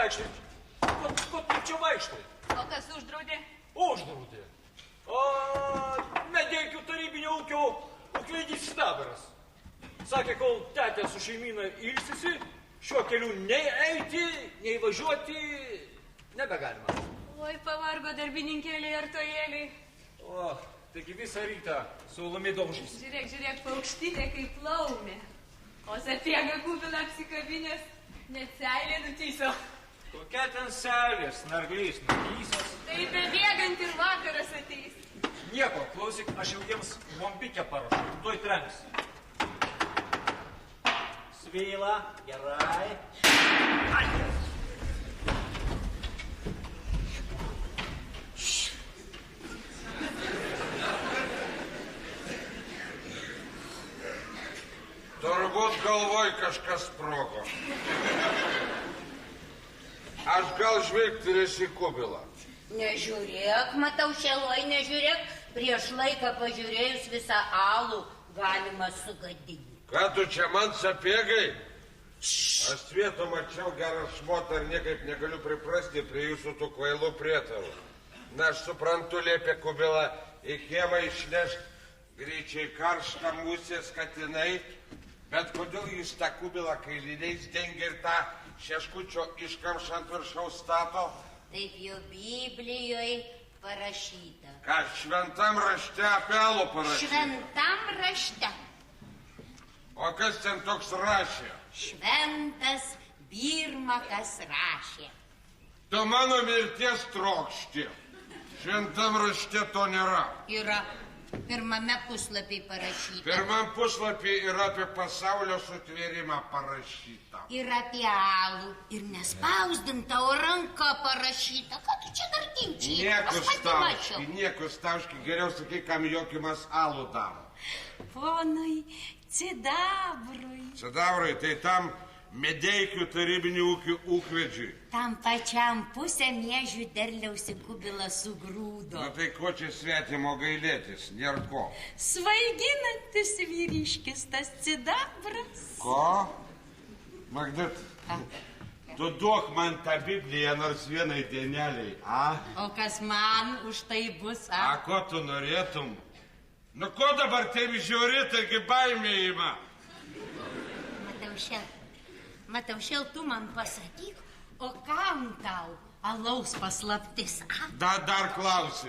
vaikščioti. Ko tu čia vaikštai? O kas uždraudė? Uždraudė. Medeikių tarybinio ūkio ūkvedys Sidabras. Sakė, kol tetė su šeimyna ilsisi, šiuo keliu nei eiti, nei važiuoti nebegalima. Oi, pavargo darbininkėliai ar tojėliai. O, taigi visą rytą su ulami daužys. Žiūrėk, paukštinė kaip laumė. O Sapiega Kubilą apsikabinės, net seilė nutyso. Kokia ten seilė, snarglys, nutysas. Tai bebėgant ir vakaras ateis. Nieko, klausyk, aš jau jiems bombikę parašau, tuoj trenks. Svyla, gerai. Turbūt galvoj kažkas sprogo. Aš gal žvilgtelėsiu į Kubilą. Nežiūrėk, Mataušėloj, nežiūrėk. Prieš laiką pažiūrėjus visą alų galima sugadinti. Ką tu čia man Sapiegai? Aš svieto mačiau gerą šmotą ir niekaip negaliu priprasti prie jūsų tų kvailų prietarų. Na, aš suprantu, liepė Kubilą į kiemą išnešt greičiai karštą musės katinai, bet kodėl jis tą Kubilą kailiniais dengia ir tą šeškučio iškamšą ant viršaus stato? Taip jau Biblijoje parašyta. Ką, šventam rašte apie alų parašyta? Šventam rašte. O kas ten toks rašė? Šventas Birmakas rašė. Tu mano mirties trokšti. Šventam rašte to nėra. Yra pirmame puslapyje parašyta. Pirmam puslapyje yra apie pasaulio sutvėrimą parašyta. Ir apie alų. Ir nespausdinta, o ranka parašyta. Ką tu čia dar ginčiai? Niekus tauški, geriau sakai, kam jokimas alų daro. Ponui Sidabrui. Sidabrai, tai tam Medeikių tarybinių ūkių ūkvedžiui. Tam pačiam pusę miežių derliausi Kubilą sugrūdo. Na tai ko čia svetimo gailėtis, nėra ko. Svaiginantis vyriškis tas Sidabras. Ko? Magdat, tu duok man tą Bibliją nors vienai dieneliai, a? O kas man už tai bus, a? A, ko tu norėtum? Nu, ko dabar taip žiūri, taigi baimė ima? Mataušėl, tu man pasakyk, o kam tau alaus paslaptis, a? Dar klausi.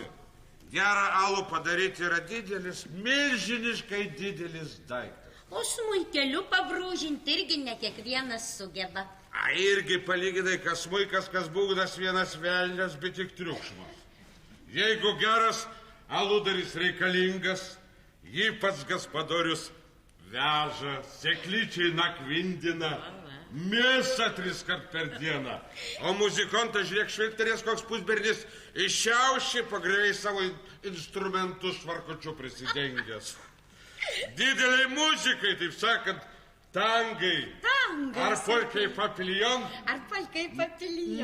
Gerą alų padaryti yra didelis, milžiniškai didelis daiktas. O smuikeliu pabrūžinti irgi ne kiekvienas sugeba. A, irgi palyginai, kas smuikas, kas būgnas, vienas velnias, bet tik triukšmas. Jeigu geras aludaris reikalingas, jį pats gaspadorius veža, seklyčiai nakvindina, mėsą 3 kart per dieną. O muzikantas, žiūrėk, švilpterės koks pusbernis, iššiauši pagreviai savo instrumentus švarkučiu prisidengęs. Dideliai muzikai, taip sakant, tangai. Ar polkai papilijon?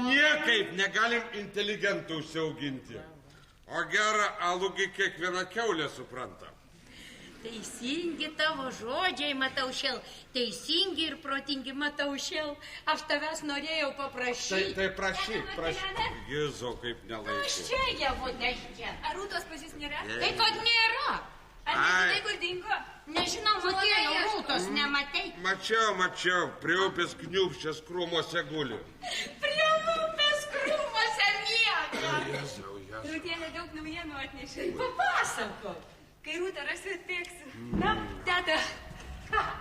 Niekaip negalim inteligentų užsiauginti. O gerą alųgi kiekviena kiaulė supranta. Teisingi tavo žodžiai, Mataušėl. Teisingi ir protingi, Mataušėl. Aš tavęs norėjau paprašyti. Tai prašyk. Jėzau, kaip nelaiku. Aš čia, javutė, čia. Ar Rūtos pas jūs nėra? Tai kad nėra. Ar nežinai, kur dingo? Nežinau, matėjau, Rūtos nematei. Mačiau, prie upės kniūpščias krūmose guli. Prie upės krūmose miega. Jėzau. Rūtienė daug naujienų atnešė. Papasakok. Kai Rūtą rasiu, atpėksiu. Na, teta,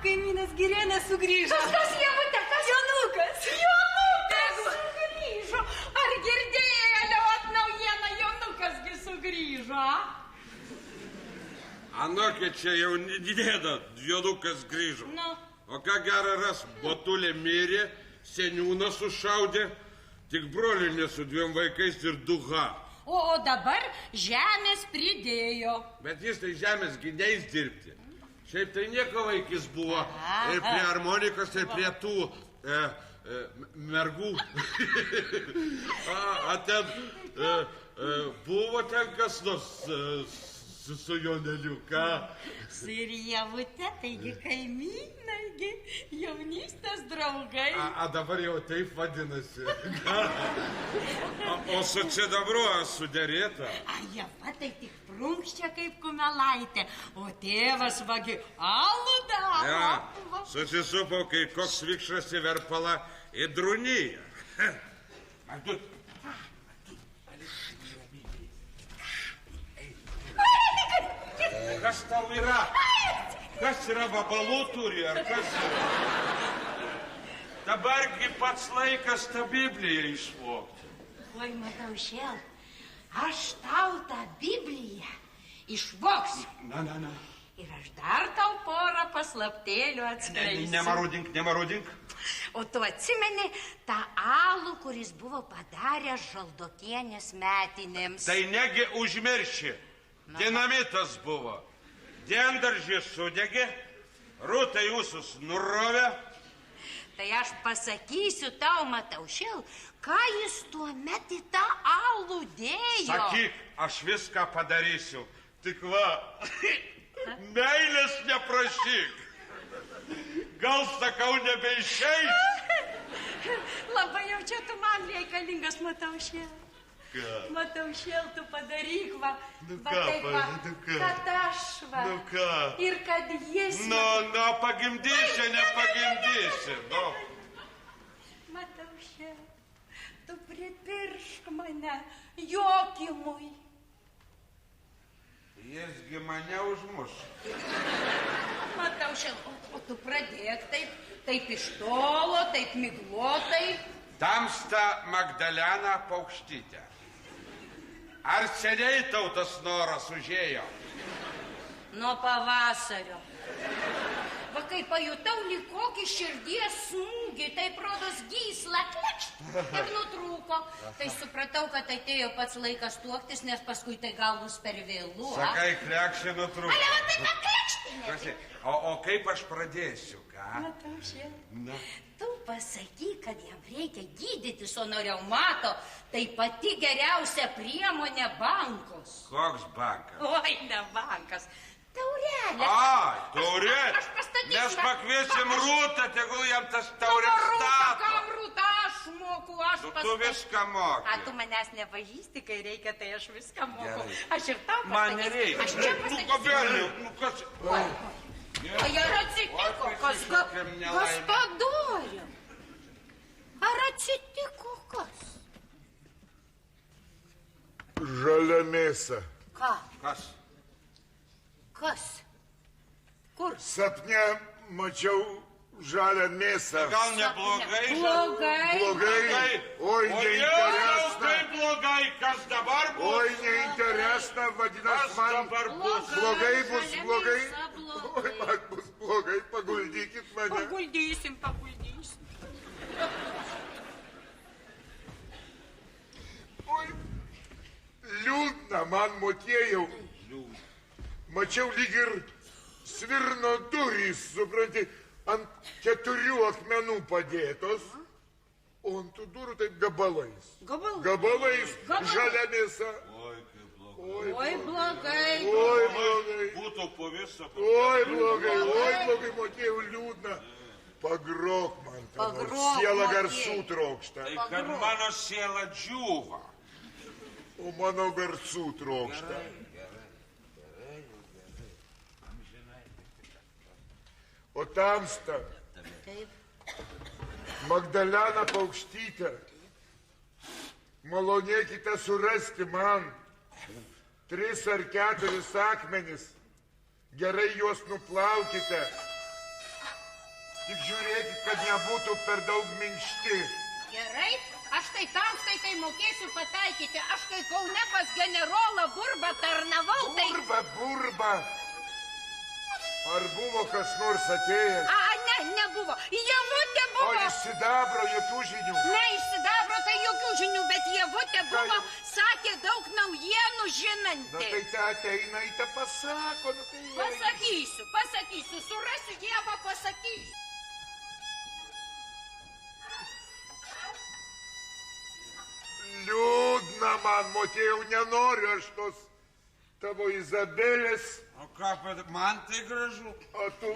kaimynas Girėnas sugrįžo. Kas, javutė, kas? Jonukas. Jonukas sugrįžo. Ar girdėjai, Aliot, naujieną, Jonukas sugrįžo? Anokė čia jau dėda, Jonukas grįžo. Nu. O ką gerą ras, Botulė mirė, seniūnas sušaudė, tik brolinė su 2 vaikais ir duha. O dabar žemės pridėjo. Bet jis tai žemės gyniais dirbti. Šiaip tai nieko vaikis buvo ir prie harmonikos, ir prie tų mergų. A ten buvo ten kas nors su Joneliu, ką? Su ir javute, taigi kaimynai. taigi, jaunystės draugai. A dabar jau taip vadinasi. O su Cidabru suderėta? Ai, va, tai tik prunkščia kaip kumelaitė, o tėvas vagi alų daro. Ja, susisupau, kai koks vikšras į verpalą į drūnyją. Kas tau yra? Kas yra, vabalų turi, ar kas yra? Dabargi pats laikas tą Bibliją išmokti. Oi, Mataušėl, aš tau tą Bibliją išvoksiu. Na. Ir aš dar tau porą paslaptėlių atskleisiu. Nemarudink. O tu atsimeni tą alų, kuris buvo padaręs Žaldokienės metinėms. Tai negi užmirši. Dinamitas buvo. Diendaržė sudegė, Rūta jūsus nurovė. Tai aš pasakysiu tau, Mataušėl, ką jis tuo met į tą alų dėjo. Sakyk, aš viską padarysiu. Tik va, meilės neprašyk. Gal, sakau, nebeišeis? Labai jau čia tu man reikalingas, Mataušėl. Mataušėl, tu padaryk, va. Kad aš, va. Ir kad jis... Pagimdysi, nepagimdysi. Mataušėl, tu pripiršk mane jokimui. Jisgi mane užmuš. Mataušėl, o tu pradėk taip iš tolo, taip miglotai. Tamsta Magdalena Paukštytė. Ar seniai tau tas noras užėjo? Nuo pavasario. Va, kai pajutau lyg kokį širdies smūgį, taip rodos gysla klekšt ir nutrūko. Tai supratau, kad atėjo pats laikas tuoktis, nes paskui tai gal bus per vėlu. Sakai, klekščiai nutrūko. Ale, va, taip paklekštinė. O kaip aš pradėsiu, ką? Mataušėl, tu pasakyk, kad jam reikia gydytis, o nuo reumato tai pati geriausia priemonė bankos. Koks bankas? Oi, ne bankas. Taurelė. Taurelė. Aš pastatysiu. Mes pakviesim Rūtą, tegul jam tas taurės stato. Kam Rūta, aš moku, aš pastatysiu. Tu viską moki. Tu manęs nepažįsti, kai reikia, tai aš viską moku. Gerai. Aš ir tau pasakysiu. Man nereikia. Aš čia pasakysiu. Kabelį, kas... O ar atsitiko, kas padarė? Ar atsitiko kas? Žalia mėsa. Ką? Kas? Kas? Kur? Sapne mačiau žalią mėsą. Gal neblogai? Blogai. Oi, neinteresna. Kaip blogai, kas dabar bus? Oi, neinteresna, vadinas man. Blogai bus, blogai. Oi, man bus blogai, paguldykit mane. Paguldysim. Oi, liūdna man, motiejau. Mačiau lyg ir svirno durys, supranti, ant 4 akmenų padėtos, o ant tų durų taip gabalais. Gabalais žalia mėsa. Oi, kaip blogai. Oi, blogai. Būtų po viso. Oi, blogai, motiejau, liūdna. Pagrok man, siela garsų trokšta. Tai kad mano siela džiūva. O mano garsų trokšta. O tamsta. Magdalena Paukštytė. Malonėkite surasti man 3 ar 4 akmenis. Gerai juos nuplaukite. Tik žiūrėkit, kad nebūtų per daug minkšti. Gerai, aš tai tamstai tai mokėsiu pataikyti. Aš kai Kaune pas generolą Burbą tarnavau, tai... Burba. Ar buvo kas nors atėjęs? Nebuvo. Javutė buvo. O iš sidabro jokių žinių? Ne, iš sidabro tai jokių žinių, bet Javutė buvo, sakė daug naujienų žinanti. Na tai te ateina į te pasako. Pasakysiu, surasiu Javą, pasakysiu. Liūdna man, motiejau, nenoriu aš tos tavo Izabelės. O ką, man tai gražu. O tu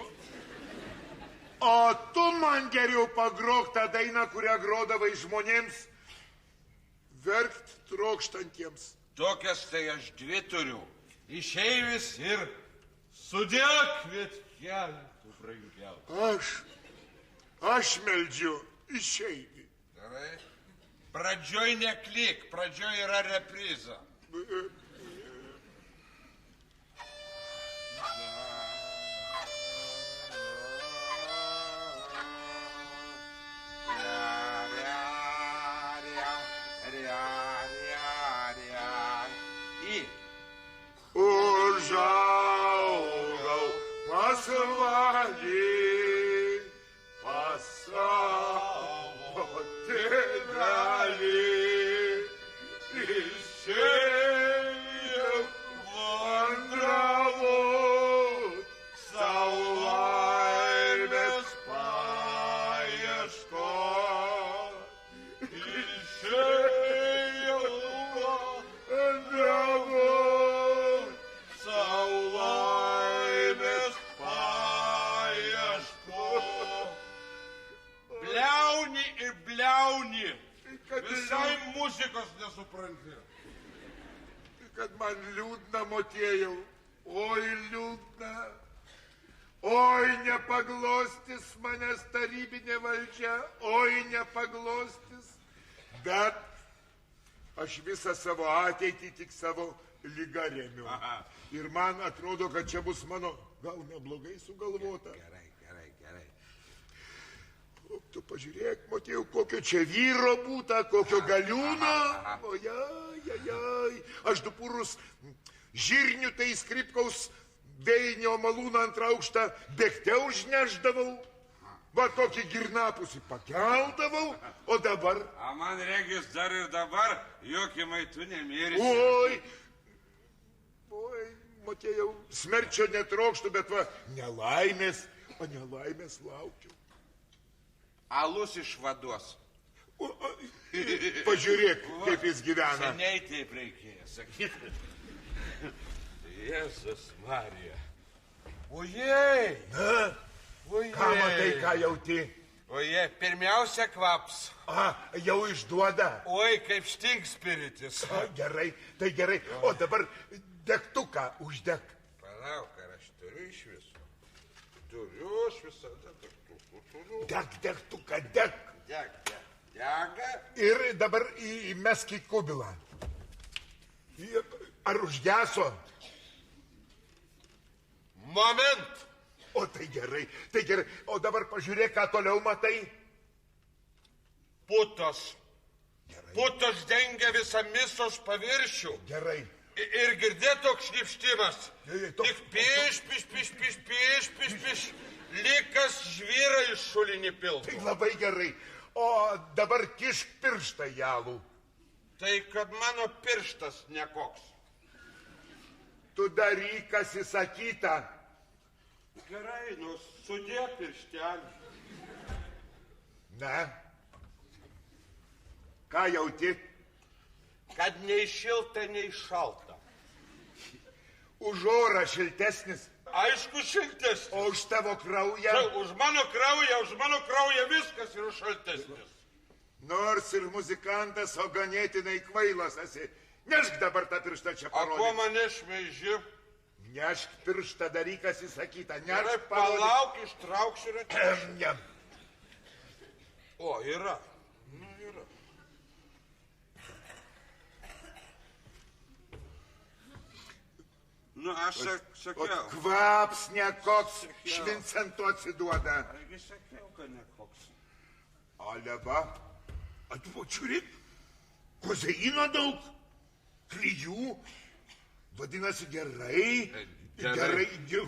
O tu man geriau pagrok tą dainą, kurią grodavai žmonėms verkt trokštantiems. Tokias tai aš dvi turiu. Išeivis ir sudėk vietkelį, tu brangiausias. Aš meldžiu išeivį. Gerai. Pradžioj neklik, pradžioj yra repriza. Užaugau pasvalį, pas savo tėvelį, išėjau vandravau, sau laimės paieškot. Išėjau vandravau, sau laimės paieškot. Bliauni ir bliauni. Visai muzikos nesupranti. Kad man liūdna, Motiejau, oi liūdna. Oi nepaglostis manęs tarybinė valdžia, oi nepaglostis. Bet aš visą savo ateitį tik savo lygą remiu. Ir man atrodo, kad čia bus mano gal neblogai sugalvota. Gerai. Tu pažiūrėk, Motiejau, kokio čia vyro būta, kokio galiūno. Ojai. Aš dupūrus žirnių tai skripkaus vėjinio malūną antrą aukštą bėgte užneždavau. Va tokį girnapusį pakeldavau, o dabar... A man regis dar ir dabar jokimai tu nemėrisi. Oi, Motiejau, smerčio netrokštų, bet va, nelaimės laukiu. Alus išvaduos. Pažiūrėk, kaip jis gyvena. Seniai taip reikėjo sakyti. Jėzus Marija. Ojei. Na, ką matai, ką jauti? Oje, pirmiausia kvaps. Jau išduoda. Oi, kaip stinkspiritis. Gerai, tai gerai. O dabar degtuką uždek. Palauk, ar aš turiu iš viso? Turiu aš visada degtuką. Degtuką, deg. Dega. Ir dabar įmesk į kubilą. Ar užgeso? Moment. O tai gerai. O dabar pažiūrėk, ką toliau matai. Putos. Gerai. Putos dengia visą misos paviršių. Gerai. Ir girdėt toks šnipštimas. Tik piš. Likas žvyra iš šulinį pildo. Tai labai gerai. O dabar kišk pirštą į alų. Tai kad mano pirštas nekoks. Tu daryk, kas įsakyta. Gerai, sudė pirštelį. Na. Ką jauti? Kad nei šilta, nei šalta. Už orą šiltesnis. Aišku, šiltesnis. O už tavo kraują? Už mano kraują viskas yra šaltesnis. Nors ir muzikantas, o ganėtinai kvailas esi. Nešk dabar tą pirštą čia parodyk. A kuo mane šmeiži? Nešk pirštą, daryk, kas įsakyta. Gerai, palauk, ištrauksiu ir atnešiu. O, yra. Yra. Aš sakiau. Kvaps nekoks, švincentu atsiduoda. Argi sakiau, kad nekoks. Aleba. Atvočiūrėk. Kozeino daug. Klyjų. Vadinasi, gerai.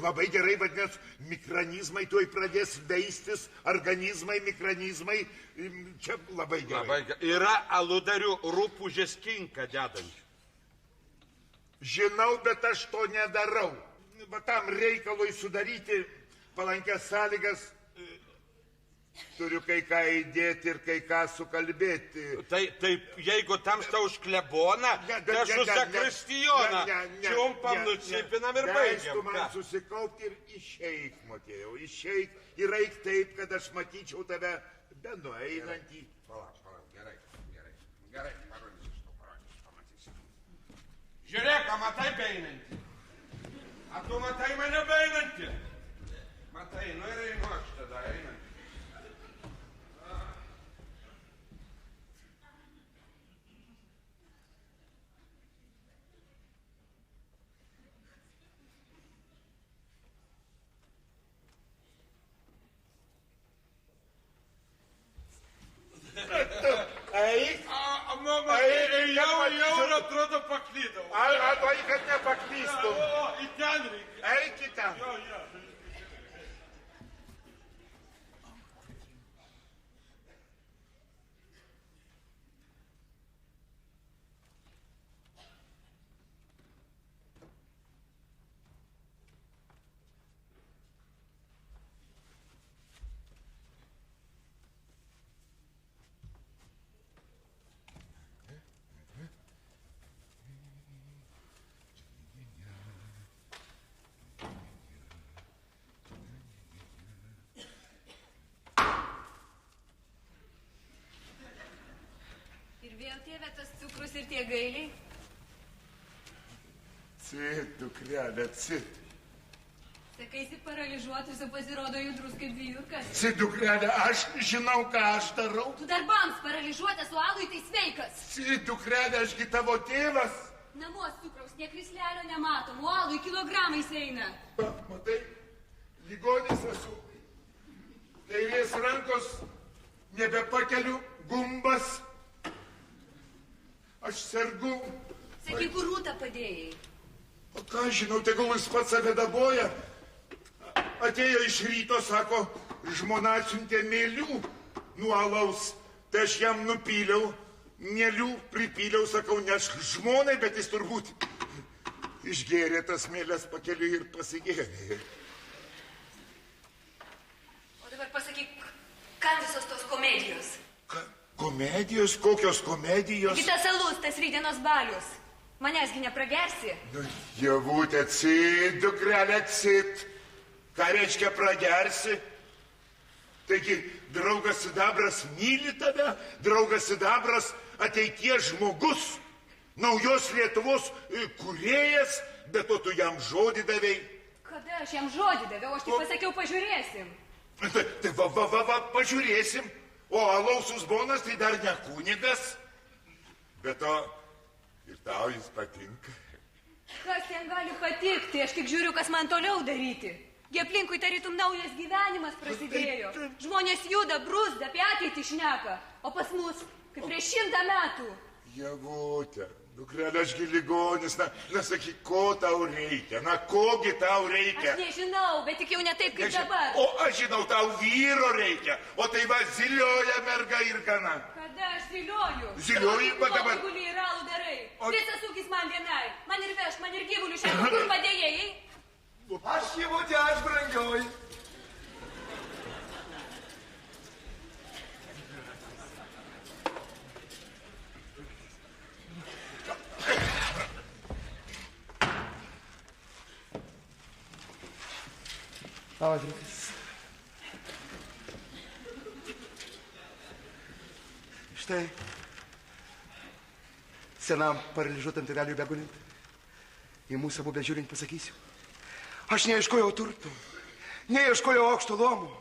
Labai gerai, vadinasi, mikronizmai tuoj pradės veistis. Organizmai, mikronizmai. Čia labai gerai. Yra aludarių rupūžės kinką dedančių. Žinau, bet aš to nedarau. Va tam reikalui sudaryti palankės sąlygas. Turiu kai ką įdėti ir kai ką sukalbėti. Taip, jeigu tamsta už kleboną, tai aš už zakristijoną. Čiumpam, nucipinam ir baigiam. Leistų man susikaupti ir išeik, Motiejau, išeik ir eik taip, kad aš matyčiau tave benueinantį. Palauk, gerai, pamatysiu. Žiūrėk, matai beeinantį. A tu matai mane beeinantį? Matai, nu ir einu aš tada einantį. Eik. Jau atrodo paklydau. Arba, kad nepaklystum. Į ten reikia. Eik į ten. Jo. Vėl tėve tas cukrus ir tie gailiai. Cit, dukrelė, cit. Sakaisi paralyžiuotus, o pasirodo judrus kaip vijurkas. Cit, dukrelė, aš žinau, ką aš darau. Tu darbams paralyžiuotas, o alui tai sveikas. Cit, dukrelė, ašgi tavo tėvas. Namuos cukraus, nie krislelio nematom, o alui kilogramais eina. Matai, ligonis esu. Kairės rankos nebepakeliu, gumbas. Aš sergu. Sakai, kur rūtą padėjai? O ką žinau, tegul jis pats save daboja. Atėjo iš ryto, sako, žmona atsiuntė mėlių nuo alaus. Tai aš jam nupyliau, mėlių pripyliau, sakau, ne aš žmonai, bet jis turbūt išgėrė tas mėlės pakeliui ir pasigėrė. O dabar pasakyk, kam visos tos komedijos? Komedijos? Kokios komedijos? Kitas alus, tas rydienos balius. Manęsgi nepragersi? Nu, Dievutė, cit, dukrelė, cit. Ką reiškia pragersi? Taigi, draugas Sidabras myli tave, draugas Sidabras ateities žmogus, naujos Lietuvos kūrėjas, bet to tu jam žodį davei. Kada aš jam žodį daviau, aš tik pasakiau, pažiūrėsim. Tai va, pažiūrėsim. O alaus uzbonas tai dar ne kunigas. Bet to ir tau jis patinka. Kas ten gali patikti? Aš tik žiūriu, kas man toliau daryti. Gi aplinkui tarytum naujas gyvenimas prasidėjo. Žmonės juda, bruzda, apie ateitį šneka. O pas mus, kaip prieš 100 metų. Dievutė, dukrelė, ašgi ligonis, na sakyk, ko tau reikia, na kogi tau reikia. Aš nežinau, bet tik jau ne taip, kaip dabar. O aš žinau, tau vyro reikia, o tai va zilioja merga ir gana. Kada aš zilioju? Zilioji, bet dabar... Gyvulių ir alų darai. Visas ūkis man vienai. Man ir veš, man ir gyvulių šiandien, kur padėjai. Aš gyvutė, aš brangioji. Labas rytas. Štai, senam paralyžiuotam tėveliui begulint, į mūsų abu bežiūrint pasakysiu. Aš neieškojau turtų, neieškojau aukšto lomo,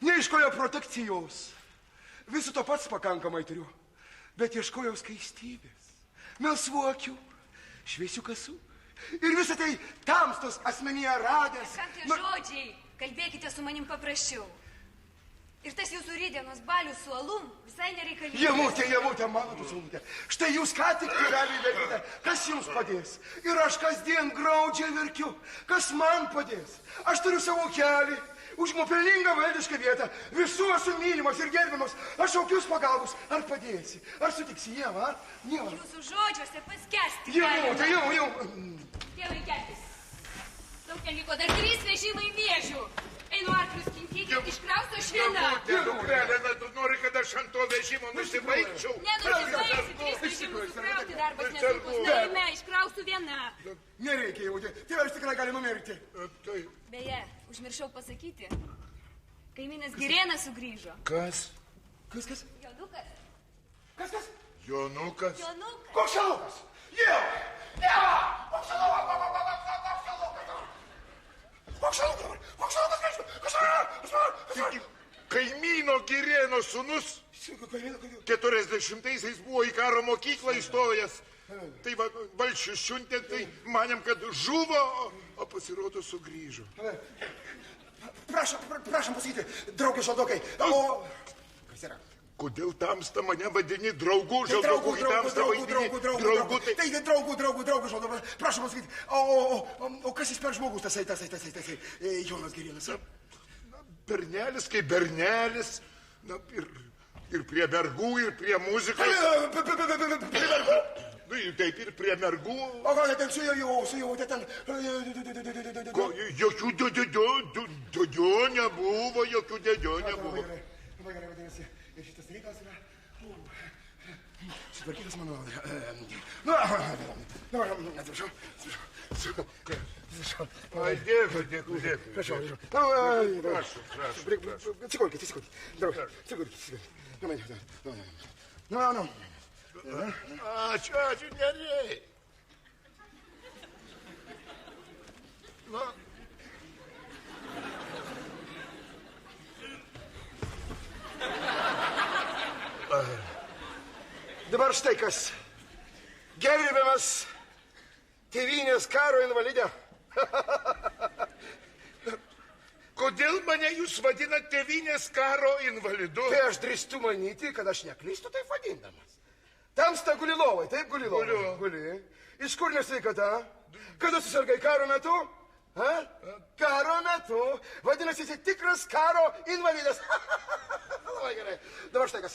neieškojau protekcijos. Visų to pats pakankamai turiu, bet ieškojau skaistybės, melsvuokių, šviesių kasų. Ir visą tai tamstos asmenyje radęs. Kam tie žodžiai? Kalbėkite su manim paprasčiau. Ir tas jūsų rydienos balius su alum visai nereikalingas. Javutė, mano tu saulutė. Štai jūs ką tik tėveliui verkite. Kas jums padės? Ir aš kasdien graudžiai verkiu. Kas man padės? Aš turiu savo kelią. Užimu pelningą valdišką vietą. Visų esu mylimas ir gerbiamas. Aš šaukius pagalbos. Ar padėsi? Ar sutiksi Ieva? Ieva. Jūsų žodžiuose paskęsti. Javutė, jau. Tėvai, keltis. Daug neliko dar 3 vežimai miežių. Einu arklius kinkyti, iškrausto šviną. Javutė, aš ant to vežimo nusibaigčiau. Nenusibaigsi, 3 vežimus sukrauti darbas nesunkus. Neime, iškrausiu viena. Nereikia jau, tėvelis tikrai gali numirti. Beje, užmiršau pasakyti. Kaimynas Girėnas sugrįžo. Kas? Kas? Jonukas. Kas? Jonukas. Jonukas. Koks šalukas? Jau! Koks šalukas? Kaimyno Girėno sūnus 40-aisiais buvo į karo mokyklą įstojęs. Tai va, valšius siuntė, tai manėm, kad žuvo, o pasirodo sugrįžo. Prašom pasakyti, draugė Žaldokai, o... Kas yra? Kodėl tamsta mane vadini draugu, Žaldoku, į tamstą vaidini draugu? Taigi draugų Žaldokai, prašom pasakyti, o kas jis per žmogus tasai, Jonas Girėnas? Bernelis kaip bernelis, na, ir prie mergų, ir prie muzikos. Prie mergų? Taip, ir prie mergų. O gal ten su jau, ten... Jokių dėdė nebuvo, jokių dėdė nebuvo. Labai gerai, vadinasi, ir šitas reikalas yra... Sutvarkytas mano... Atsiprašau. Ai, dėkui. Prašau. Atsikolkit. Nu. Ačiū, nereikia. Na. Dabar štai kas. Gerbiamas tėvynės karo invalidė. Kodėl mane jūs vadinat tėvynės karo invalidu? Tai aš drįstu manyti, kad aš neklystu taip vadindamas. Tamsta guli lovai, taip guli lovai. Guli. Iš kur nesveikata? Kada susirgai karo metu? Karo metu. Vadinasi, esi tikras karo invalidas. Labai gerai. Dabar štai kas.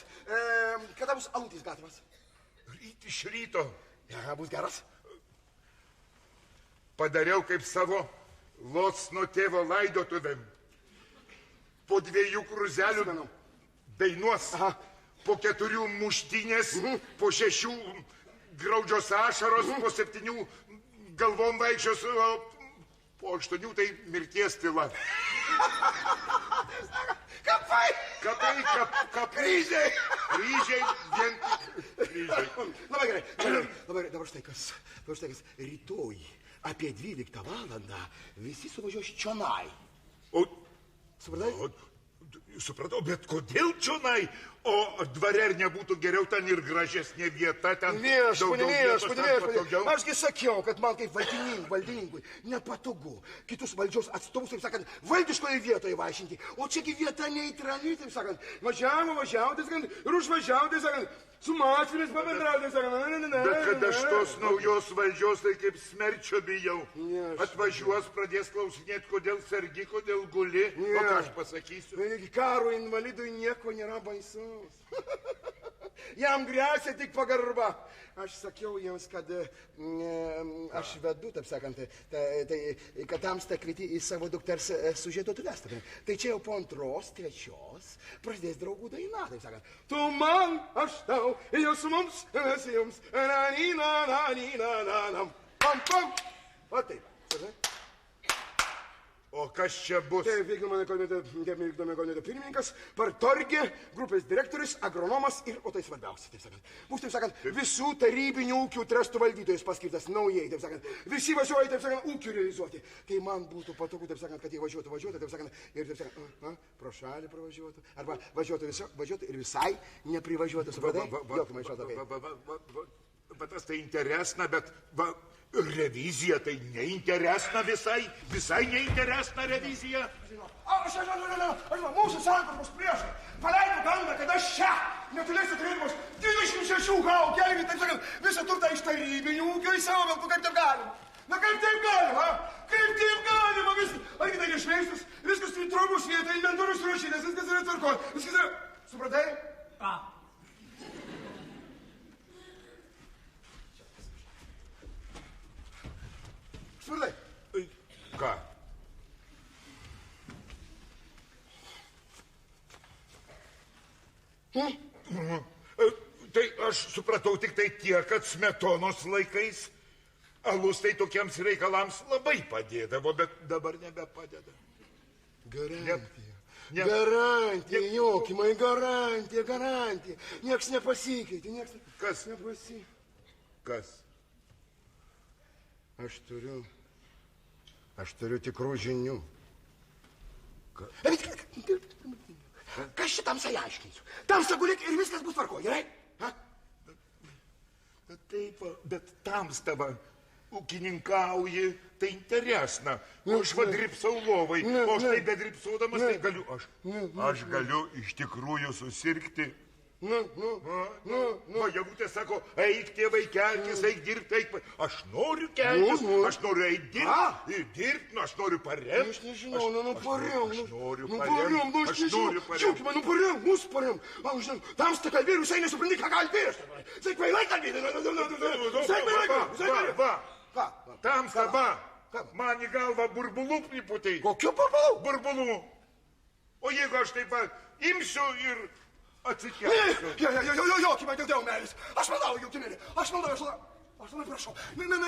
Kada bus autys gatavas? Iš ryto. Ja, bus geras. Padariau kaip savo Locno tėvo laidotuvėm. Po 2 kruzelių dainuos. Po 4 muštynės, po 6 graudžios ašaros, po 7 galvom vaikščios, po 8 tai mirties tyla. Kapai. Kryžiai, vien kryžiai. Labai gerai. Dabar štai kas. Rytoj apie 12 valandą visi suvažiuos čionai. Supratai? Supratau, bet kodėl čionai? O dvare ar nebūtų geriau ten ir gražesnė vieta, ten viešpatie. Ašgi sakiau, kad man kaip valdininkui nepatogu kitus valdžios atstovus, taip sakant, valdiškoje vietoje vaišinti. O čiagi vieta neutrali, taip sakant. Važiavo, taip sakant, ir užvažiavo, taip sakant, su mašinomis pabendrauti, taip sakant. Bet kad aš tos naujos valdžios, tai kaip smerčio bijau. Atvažiuos, pradės klausinėti, kodėl sergi, kodėl guli. O ką aš pasakysiu? Karo invalidui nieko nėra baisaus. Jam gresia tik pagarba. Aš sakiau jiems, kad aš vedu, taip sakant, kad tamsta kvieti į savo dukters sužieduotuves. Tai čia jau po 2, 3 prasidės draugų daina, taip sakant. Tu man, aš tau, jūs mums, mes jums. Pam. O taip. O kas čia bus? Tai vykdomojo komiteto pirmininkas, partorgė, grupės direktorius, agronomas ir, o tai svarbiausia, taip sakant. Bus, taip sakant, visų tarybinių ūkių trastų valdytojas paskirtas naujai, taip sakant. Visi važiuoja, taip sakant, ūkių realizuoti. Tai man būtų patogu, taip sakant, kad jie važiuotų, taip sakant, ir, taip sakant, pro šalį pravažiuotų, arba važiuotų ir visai neprivažiuotų, supratai? Jokio maišo tokai. Bet tas tai interesna, bet revizija tai neinteresna visai neinteresna revizija. Aš mūsų santuokos priešai paleido gandą, kad aš čia neturėsiu turėdamas 26 gau kelnių, taip sakant, visą turtą iš tarybinių ūkio į savo vilkų, kaip taip galima. Na kaip taip galima, Kaip taip galima viskas? Argi tai nešveistas, viskas turi trobos vietą, inventorius surašytas, viskas yra tvarkoj, viskas yra... Supratai? Ką? Supratai? Ką? Tai aš supratau tik tai tiek, kad Smetonos laikais alus tai tokiems reikalams labai padėdavo, bet dabar nebepadeda. Garantija. Garantija, Jokimai, garantija. Nieks nepasikeitė, nieks Kas? nepasikeitė. Kas? Aš turiu tikrų žinių. Kas šitam aiškinsiu? Tamsta gulėk ir viskas bus tvarko, gerai? Taip, bet tamsta va, ūkininkauji, tai interesna. O aš va dripsau lovai, o aš tai bedripsaudamas, tai galiu aš. Aš galiu iš tikrųjų susirgti. Va, Javutė sako, eik tėvai kelkis, eik dirbti, eik. Aš noriu kelkis, aš noriu eik dirbti, aš noriu paremti. Aš nežinau, parem. Aš noriu parem. Mus parem. Tamsta kalbėjo, visai nesupranti, ką kalbėjo. Sai kvailai kalbėjo. Va, tamsta, va. Man į galvą burbulų priputei. Kokiu burbulų? Burbulų. O jeigu aš taip pat imsiu ir atsikelsiu. Jokimai, dėl meilės. Aš manau, Jokimėlė. Aš labai prašau.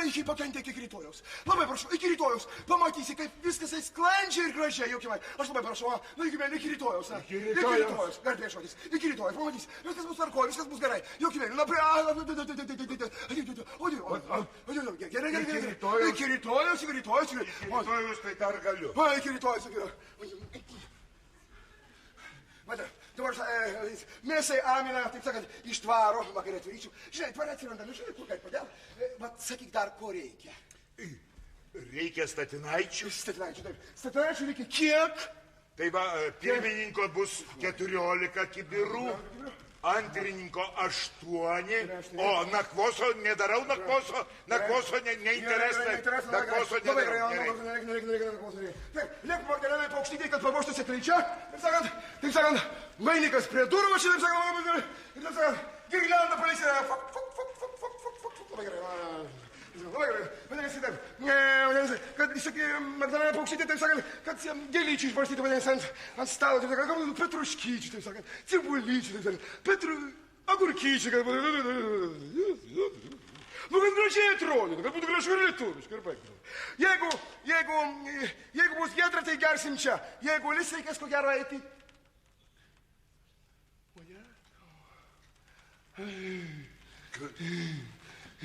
Iki pakentė iki rytojaus. Labai prašau, iki rytojaus. Pamatysi, kaip viskas sklandžiai ir gražiai, Jokimai. Aš labai prašau, Jokimėlė, iki rytojaus. Iki rytojaus. Garbės žodis. Iki rytojaus, pamatysi. Viskas bus tvarko, viskas bus gerai. Jokimėlė, Iki rytojaus, tai dar galiu. Iki rytojaus. Dabar mėsai Amina, taip sakant, iš dvaro, vakarė atvaryčiau. Žinai, dvarė atsiranda, žinai, kur, kaip, kodėl. Bet sakyk dar, ko reikia. Reikia statinaičių. Statinaičių, taip. Statinaičių reikia kiek? Tai va, pirmininko bus 14 kibirų, antrininko 8, o nakvoso nedarau nakvoso neinteresna. Nakvoso nedarau. Taip, liek Magdalenai paukštytė, kad paruoštų seklyčią. Taip sakant, vainikas prie durų, taip sakant, girlianda palisė. Labai gerai. Vadinasi, taip, kad, sakė, Magdalenai paukštytė, taip sakant, kad gėlyčių išbarstyti, vadinasi, ant stalo, taip sakant, petruškyčių, taip sakant, cibulyčių, taip sakant, agurkyčių, kad gražiai atrodytų, kad būtų gražu ir lietuviškai, ir baigtų. Jeigu bus giedra, tai gersim čia. Jeigu lis reikės ko gero eiti.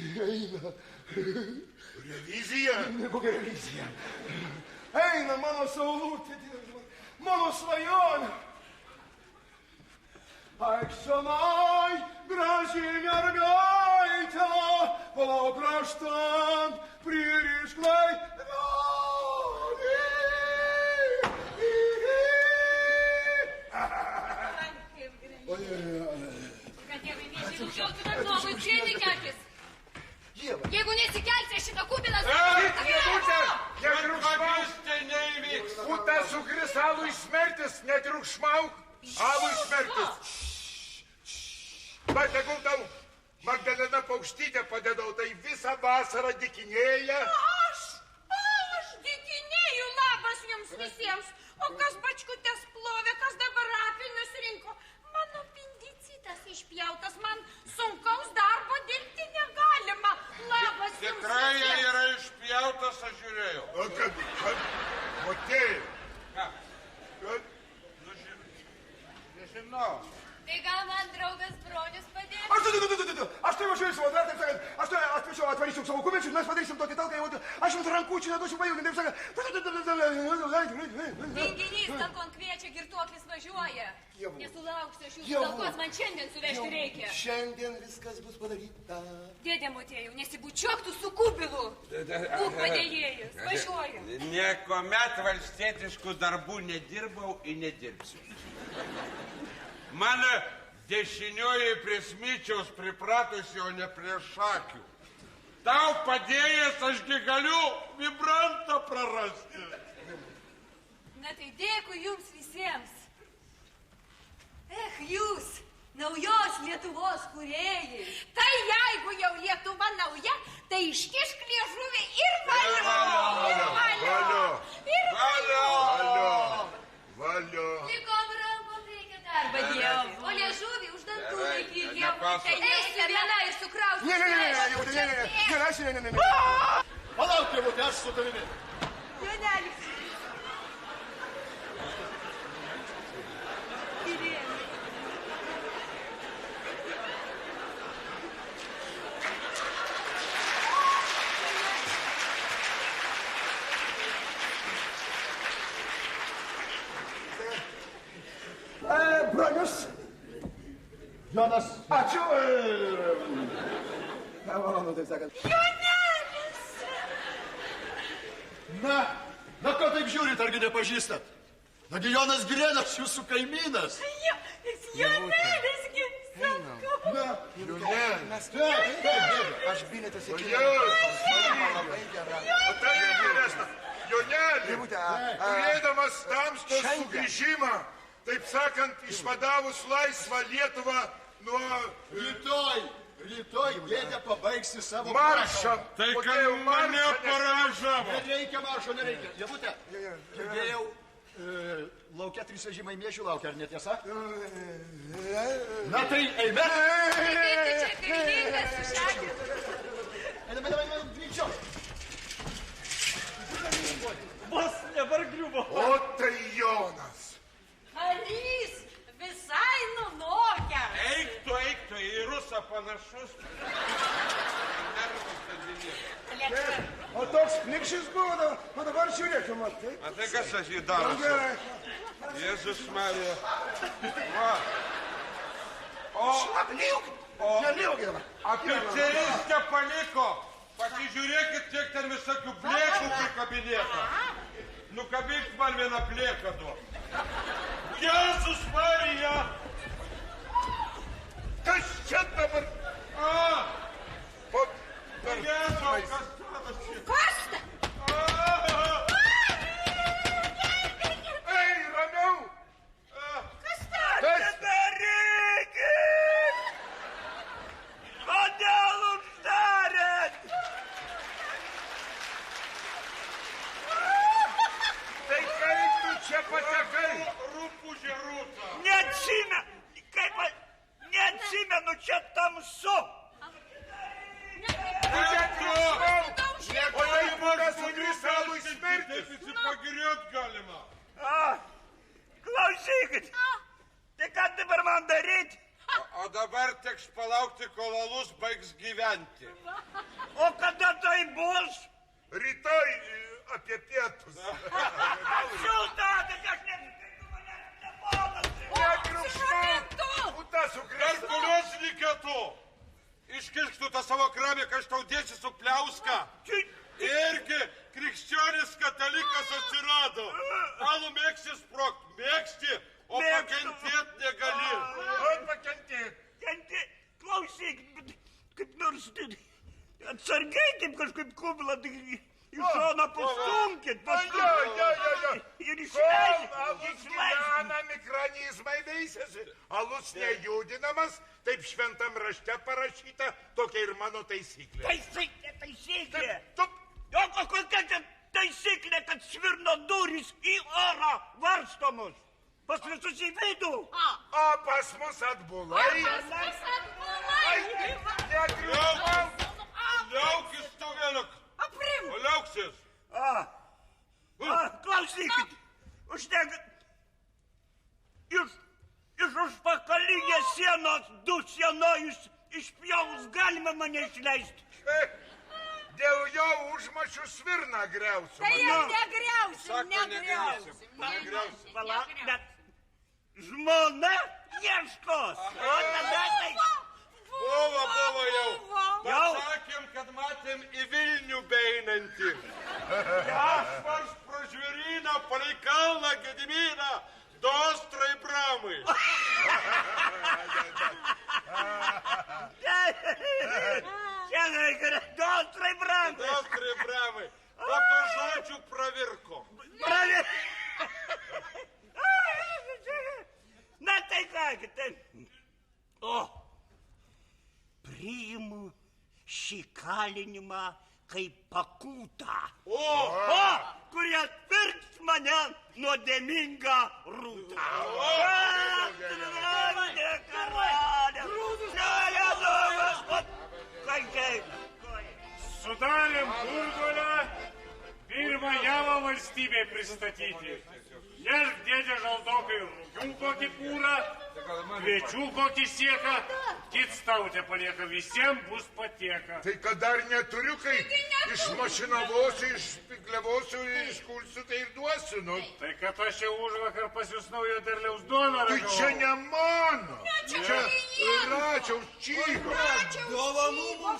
Eina. Revizija? Kokia revizija? Eina mano saulutė, mano svajonė. Eik senai, graži mergaitė, palauk kraštant, pririšk laikrodį. Kad dievai mėžiai daugiau tu dar nuovai sėdi kelkis. Jeigu nesikelsi, šitą kubiną Netriukšmauk, neįvyks. Puta sukris, alui smertis, netriukšmauk, alui smertis. Va, tegul tau Magdalena paukštytė padėdau, tai visą vasarą dikinėja. Aš dikinėju, labas jums visiems. O kas bačkutės plovė, kas dabar apinius rinko. Mano apendicitas išpjautas, man sunkaus darbo dirbti negalima. Labas jums. Tikrai jie yra išpjautas, aš žiūrėjau. O kad motėjai. Ką? Nežinau. Tai gal man draugas bronius padės? Aš tai važiuoju savo dar, taip sakant, aš atvarysiu savo kumečius, mes padarysim tokį talką, aš jums rankučių neduosiu pajūgti, taip sakant. Tinginys talkon kviečia, girtuoklis važiuoja. Nesulauksiu aš jūsų talkos, man šiandien suvežti reikia. Šiandien viskas bus padaryta. Dėdė Motiejau, nesibučiuok tu su kubilu. Būk padėjėjas, važiuoju. Niekuomet valstietiškų darbų nedirbau ir nedirbsiu. Mano dešinioji prie smyčiaus pripratusi, o ne prie šakių. Tau padėjęs ašgi galiu vibrantą prarasti. Na tai dėkui jums visiems. Jūs, naujos Lietuvos kūrėjai. Tai jeigu jau Lietuva nauja, tai iškišk liežuvį ir valio. Valio. Likom rankom reikia darbą dievti. O liežuvį pasą. Eisiu viena ir sukrausiu. Ne. Palauk, tėvutė, aš su tavimi. Jonelis. Irėnė. Bronius. Jonas. Ačiū. Malonu, taip sakant. Jonelis. Na ko taip žiūrit, argi nepažįstat? Nagi Jonas Girėnas, jūsų kaimynas. Jonelis, gi sakau. Jonelis. Aš bilietas į kiną. Labai gera. O tai vyresna. Jonelį, Tėvutė, turėdamas tamstos sugrįžimą, taip sakant, išvadavus laisvą Lietuvą nuo Rytoj dėdė pabaigsi savo maršą. Tai kad mane paražavo. Nereikia maršo, nereikia. Dievutė, girdėjau, laukia 3 vežimai miešių laukia, ar netiesa? Na tai, eime. Čia kaimynas sušakė. Eime, greičiau. Vos dabar griuvo. O tai Jonas. Arys visai nunokia. Eik tu, į rusą panašus. Nervus atdinė. O toks plikšis buvo, o dabar žiūrėk, matai. A tai kas aš jį darosi? Gerai. Jėzus Marija. Va. Šlapliuk. Neliuk. Apiceristę paliko. Pasižiūrėkit, kiek ten visokių plėkų prikabinėta. Nukabink man vieną plėką duok. Jėzus Marija. Kas čia dabar? Jėzus, kas tadas čia? Kosta. Ei, ramiau. Kas tai? Darykit! Kodėl uždarėt? Tai kaip tu čia patekai? Rūpužė rūta. Neatsimenu, čia tamsu. O tai būdas universalų smertis. Taip įsipagiriot galima. Klausykit. Tai ką dabar man daryti? O dabar teks palaukti, kol alus baigs gyventi. O kada tai bus? Rytoj apie pietus. Šilta, tai aš nesuprantu, manęs neponas. Nekriukšmau. Puta Per sukrėsta. kurios reikėtų? Iškišk tu tą savo kramį, kai aš tau dėsiu su pliauska. Irgi krikščionis katalikas atsirado. Alų mėgsti sprogt, mėgsti, o pakentėt negali. O pakentėt. Klausyk, kaip nors atsargiai taip kažkaip kublą į šoną pastumkit. Jo. Ir Kol alus išleiskit. gyvena, mikronizmai veisiasi. Alus nejudinamas, taip šventam rašte parašyta, tokia ir mano taisyklė. Taisyklė. Tu O kokia čia taisyklė, kad svirno durys į orą varstomos? Pas visus į vidų. O pas mus atbulai. Nekriukšmau. Liaukis tu vienok. Aprim. O liauksis. Klausykit, užtenka. Iš užpakalinės sienos 2 sienojus išpjaus galima mane išleisti. Dėl jo užmačių svirną griausiu. Tai jau negriausim, Sako, negriausim. negriausim. Palauk, bet žmona ieškos. O tada tai... Buvo jau. Jau? Pasakėm, kad matėm į Vilnių beeinantį. Aš vars pro žvėryną, palei kalną Gediminą, do Ostrai Bramai. Šiandien yra Dostrai Bramai. Do Ostrai Bramai. Po to žodžių pravirko. Na tai kągi, tai... O, priimu šį kalinimą kaip pakūtą. O, kurie atpirks mane nuodėmingą rūtą. Karalė! pristatyti. Nešk dėdė žaldokai rūkių kokį pūrą, kviečių kokį sieką, kits tautė palieka, visiems bus patieka. Tai kad dar neturiu, kai išmašinavosiu, išpiklevosiu, iškulsiu, tai ir duosiu, nu. Tai kad aš jau užvakar pas jūs naujo derliaus duoną Tai ragavau. čia ne mano. Čia Račiaus čygo.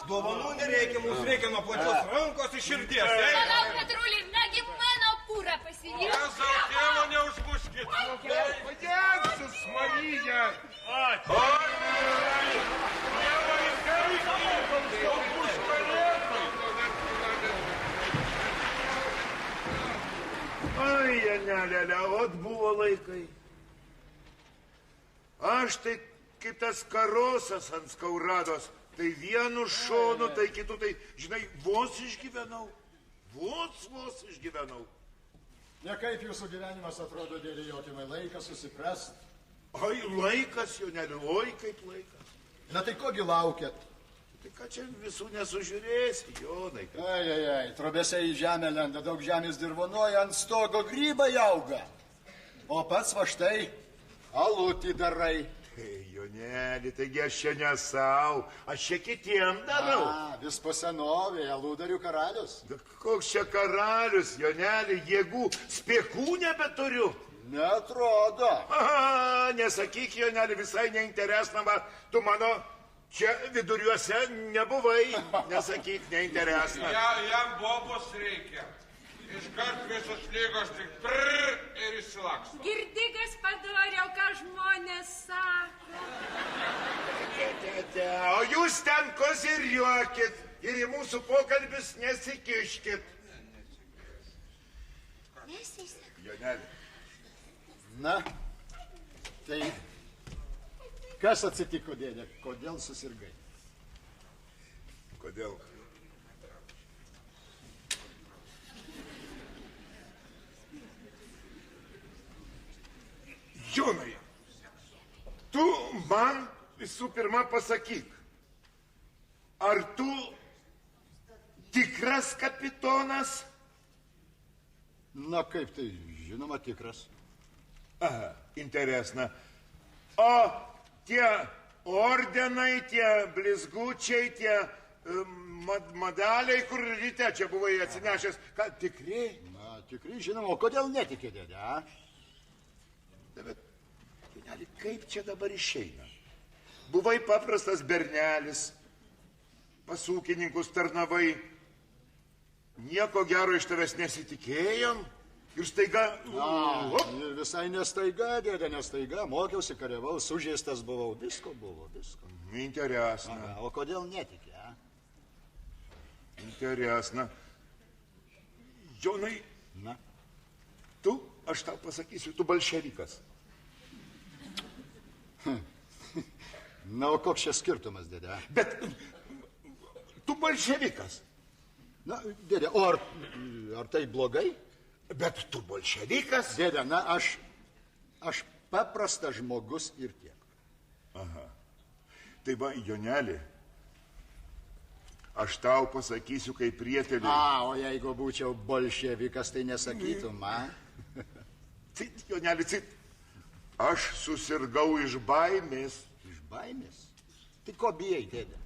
Dovanų nereikia, mums reikia nuo plačios rankos iš širdies. Palauk, Petruliai, nagi mano pūrą pasirinkti. Jėzau, tėvo neužmuškit. Jėzus Marija. Ai, Janelė, ot buvo laikai. Aš tai kaip tas karosas ant skaurados, tai vienu šonu, tai kitu, tai, žinai, vos išgyvenau. Vos išgyvenau. Ne kaip jūsų gyvenimas atrodo, dėdė Jotimai, laikas susiprast. Ai, laikas, Joneli, oi, kaip laikas. Na tai kogi laukiat? Tai ką čia visų nesužiūrėsi, Jonai. Ai, trobėse į žemę lenda, daug žemės dirvonuoja, ant stogo grybai auga. O pats va štai alutį darai. Joneli, taigi aš čia ne sau, aš čia kitiem darau. Vis po senovė, aludarių karalius. Koks čia karalius, Joneli, jėgų, spėkų nebeturiu. Neatrodo. Nesakyk, Joneli, visai neinteresna, va, tu mano čia viduriuose nebuvai. Nesakyk, neinteresna. Jam bobos reikia. Iškart visos lygos tik prrr ir išsilaksto. Girdi, gaspadoriau, ką žmonės sako. O jūs ten koziriuokit ir į mūsų pokalbius nesikiškit. Joneli. Na, tai kas atsitiko, dėdė? Kodėl susirgai? Kodėl? Jonai, tu man visų pirma pasakyk, ar tu tikras kapitonas? Na kaip tai, žinoma, tikras. Aha, interesna. O tie ordenai, tie blizgučiai, tie medaliai, kur ryte čia buvai atsinešęs, ką tikri? Na, tikri, žinoma, o kodėl netikė, dėdė, a? Bet, Joneli, kaip čia dabar išeina? Buvai paprastas bernelis, pas ūkininkus tarnavai, nieko gero iš tavęs nesitikėjom ir staiga... Ir visai nestaiga, dėdė, nestaiga, mokiausi, kariavau, sužeistas buvau, visko buvo, visko. Interesna. O kodėl netikė, a? Interesna. Jonai, Na, tu, aš tau pasakysiu, tu bolševikas. na, o koks čia skirtumas, dėdė, a? Bet tu bolševikas. Na, dėdė, o ar tai blogai? Bet tu bolševikas. Dėdė, na, aš paprastas žmogus ir tiek. Aha. Tai va, Joneli, aš tau pasakysiu kaip prieteliui. O jeigu būčiau bolševikas, tai nesakytum, a? Cit, Joneli, cit. Aš susirgau iš baimės. Iš baimės? Tai ko bijai, dėdė?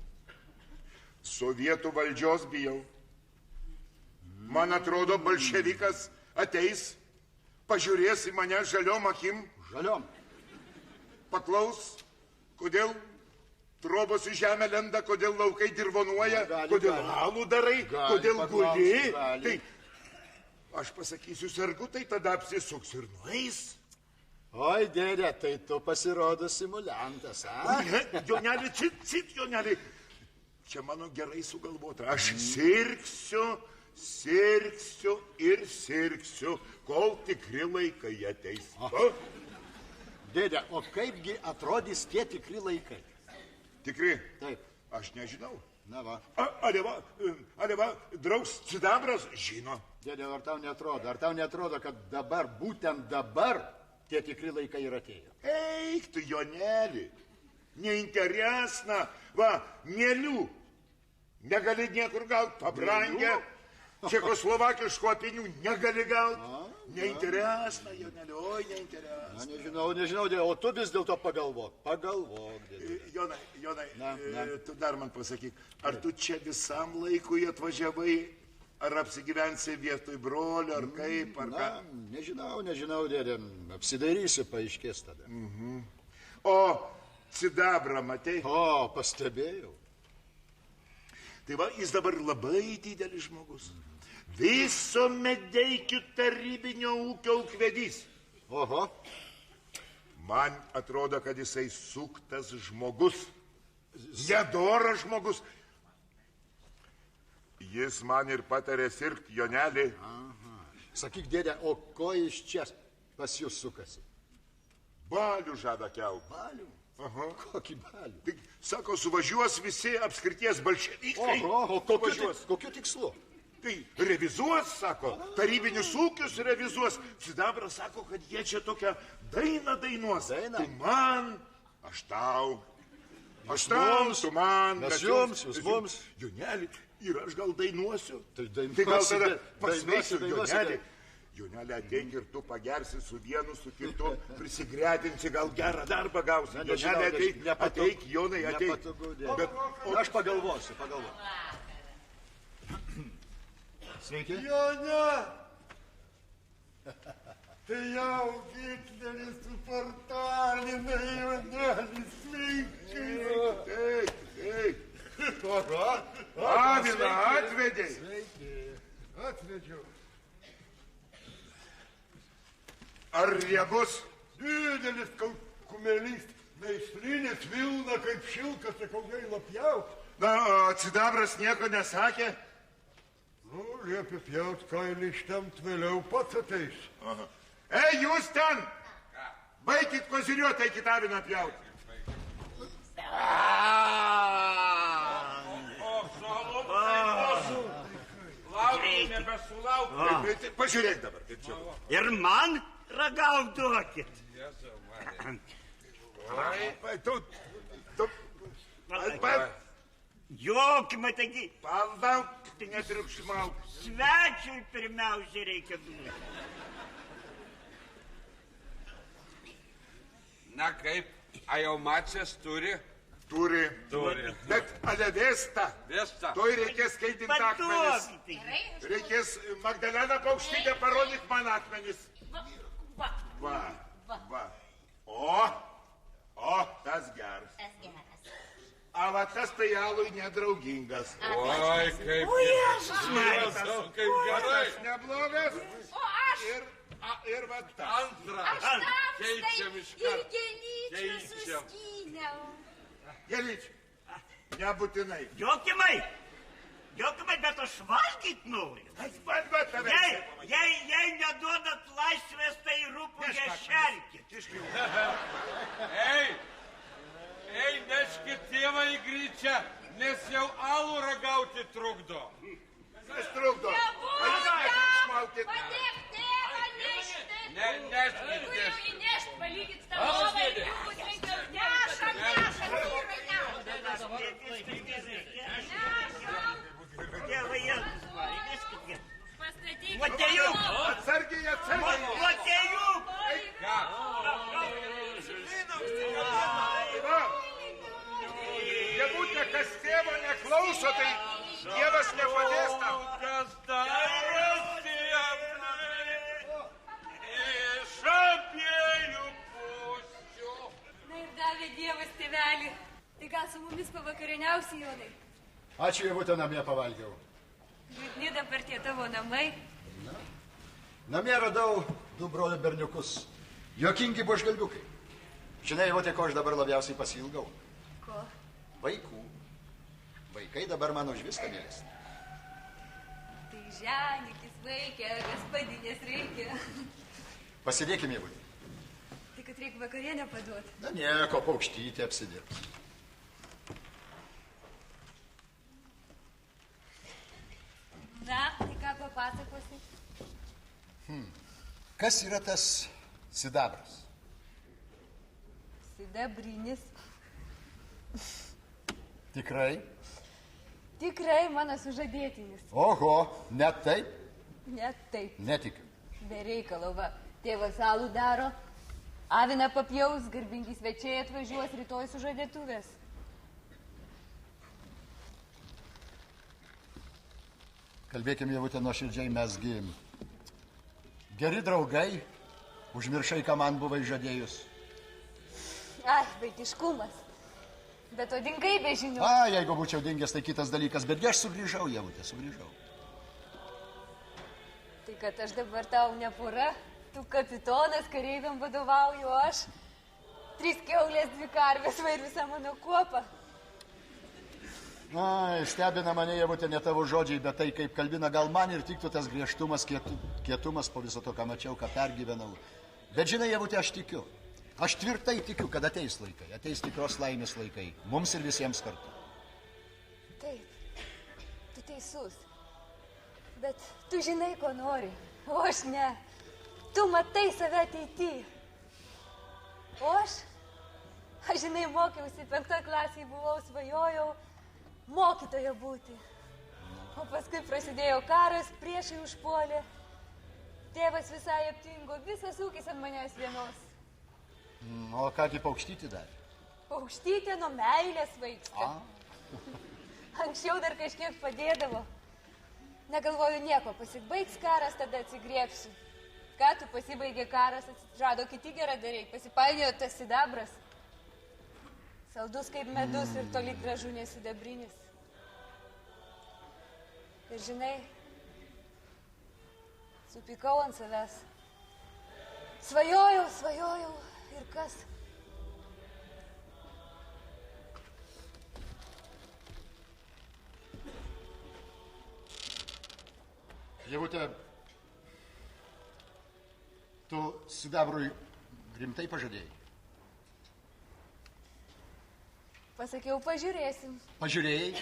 Sovietų valdžios bijau. Man atrodo, bolševikas ateis, pažiūrės į mane žaliom akim. Žaliom? Paklaus, kodėl trobos į žemę lenda, kodėl laukai dirvonuoja, kodėl alų darai, kodėl guli. Tai aš pasakysiu sergu, tai tada apsisuks ir nueis. Oi, dėdė, tai tu pasirodo simuliantas, a? Joneli, cit, Joneli. Čia mano gerai sugalvota. Aš sirgsiu ir sirgsiu, kol tikri laikai ateis. Dėdė, o kaipgi atrodys tie tikri laikai? Tikri? Taip. Aš nežinau. Na va. Ale va, draugs Sidabras žino. Dėdė, ar tau netrodo, kad dabar, būtent dabar, tie tikri laikai ir atėjo? Eik tu, Joneli, neinteresna, va, mėlių, negali niekur gauti, pabrangę. Čekoslovakiškų apinių negali gauti. Neinteresna, Joneli, oi, neinteresna. Nežinau, o tu vis dėlto pagalvok. Pagalvok. Jonai, tu dar man pasakyk, ar tu čia visam laikui atvažiavai, ar apsigyvensi vietoj brolio, ar kaip, ar ką? Nežinau, dėdė, apsidairysiu, paaiškės tada. O sidabrą matei? O, pastebėjau. Tai va, jis dabar labai didelis žmogus. Viso Medeikių tarybinio ūkio ūkvedys. Oho. Man atrodo, kad jisai suktas žmogus. Nedoras žmogus. Jis man ir patarė sirgti, Jonelį. Sakyk, dėdė, o ko iš čia pas jūs sukasi? Balių žada kelt. Balių? Aha. Kokį balių? Tai, sako, suvažiuos visi apskrities bolševikai. O kokiu tikslu? Tai revizuos, sako, tarybinius ūkius revizuos. Sidabras sako, kad jie čia tokią dainą dainuos. Dainą? Tai man, aš tau. Aš tau, tu man. Mes jums, jūs mums. Joneli, ir aš gal dainuosiu. Tai dainuosi, Tai gal tada pasveiksiu, dainuosi. Joneli. Joneli, ateik ir tu pagersi su vienu, su kitu, prisigretinsi, gal gerą darbą gausi. Joneli, ateik, Jonai, ateik. Nepatogu, dėdė. Aš pagalvosiu. Sveiki. Jone! Tai jau Hitleris supartalina, Jonelis, sveiki. Eik. Kogo? Aviną atvedei. Sveiki. Atvedžiau. Ar riebus? Didelis kumelys, meislinis vilna kaip šilkas, sakau, gaila pjaut. Na, o sidabras nieko nesakė? Nu, liepia pjaut kailį ištemt, vėliau pats ateis. Ei, jūs ten! Baikit koziriuoti, eikit aviną pjauti. Laukiu, nebesulaukiu. Pažiūrėk dabar, kaip čia. Ir man ragauk duokit. Jokime, taigi. Palauk, tai netriukšmauk. Svečiui pirmiausia reikia duoti. Na kaip, a jau macės turi? Turi. Bet ale vėsta. Toj reikės skaitinti akmenis. Reikės Magdalena Paukštytė parodyt man akmenis. Va. O, tas geras. A va tas tai alui nedraugingas. Oi, kaip gerai. Tas neblogas. O aš? Ir va tas. Antras. Keičiam iš ir gėlyčių suskyniau. Gėlyčių. Nebūtinai. Jokimai, bet aš valgyt noriu. Jei neduodat laisvės, tai rupūgę šerkit. Ei, neškit tėvą į gryčią, nes jau alų ragauti trukdo. Kas trukdo? Padėk tėvą nešti. Neškit. Tu jau įnešt, palikit stalovą ir jūs reikiau. Nešam, vyrai, nešam. Tėvai, neškit. Pastatyk. Vatėjų. Atsargiai. Vatėjų. Nebūtina, kas tėvo neklauso, tai Dievas nepadės tau. Kas darosi aplink iš abiejų pusių. Na ir davė Dievas tėvelį. Tai gal su mumis pavakarieniausi, Jonai? Ačiū, Ievutė, namie pavalgiau. Liūdni dabar tie tavo namai. Namie radau 2 brolio berniukus. Jokingi buožgalviukai. Žinai, Ievutė, ko aš dabar labiausiai pasiilgau? Ko? Vaikų. Vaikai dabar man už viską mėlesni. Tai ženikis vaikė, gaspadinės reikia. Pasidėkime, Ievutė. Tai kad reikia vakarienę paduoti. Na nieko, Paukštytė apsidirbs. Na, tai ką papasakosi? Kas yra tas sidabras? Sidabrinis. Tikrai? Tikrai mano sužadėtinis. Oho, net taip? Net taip. Netikiu. Be reikalo, va. Tėvas alų daro, aviną papjaus, garbingi svečiai atvažiuos rytoj sužadėtuvės. Kalbėkim, Ievute, nuoširdžiai, mesgi geri draugai, užmiršai, ką man buvai žadėjus. Ai, vaikiškumas. Bet to dingai be žinių. A, jeigu būčiau dingęs, tai kitas dalykas, betgi aš sugrįžau, Ievute, sugrįžau. Tai kad aš dabar tau nepura, tu kapitonas, kareiviam vadovauju, aš 3 kiaulės, 2 karvės va ir visa mano kuopa. Ai, stebina mane, Ievute, ne tavo žodžiai, bet tai, kaip kalbina, gal man ir tiktų tas griežtumas, kietumas po viso to, ką mačiau, ką pergyvenau. Bet žinai, Ievute, aš tikiu. Aš tvirtai tikiu, kad ateis laikai, ateis tikros laimės laikai, mums ir visiems kartu. Taip, tu teisus. Bet tu žinai, ko nori, o aš ne. Tu matai save ateityje. O aš žinai, mokiausi 5 klasėje, buvau, svajojau mokytoja būti. O paskui prasidėjo karas, priešai užpuolė. Tėvas visai aptingo, visas ūkis ant manęs vienos. O kągi paukštytį darė? Paukštytė nuo meilės vaiksta. Anksčiau dar kažkiek padėdavo. Negalvoju nieko, pasibaigs karas, tada atsigriepsiu. Ką tu pasibaigė karas, atsižado kiti geradariai, pasipainiojo tas sidabras. Saldus kaip medus ir toli gražu nesidabrinis. Ir žinai, supykau ant savęs. Svajojau ir kas? Ievute, tu sidabrui rimtai pažadėjai? Pasakiau, pažiūrėsim. Pažiūrėjai?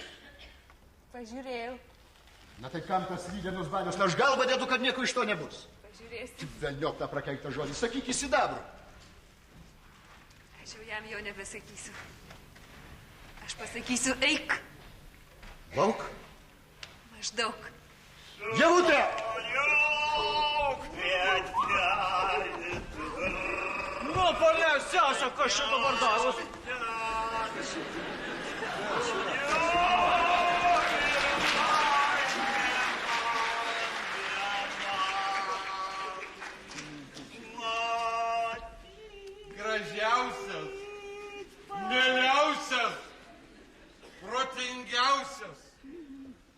Pažiūrėjau. Na tai kam tas lydenos balius? Na aš galvą dedu, kad nieko iš to nebus. Pažiūrėsim. Velniok tą prakeiktą žodį. Sakyk į sidabrų. Aš jau jam jo nebesakysiu. Aš pasakysiu, eik. Lauk? Maždaug. Ievute! Nu, ponia sesė, kas čia dabar daros? Gražiausias, mieliausias, protingiausias.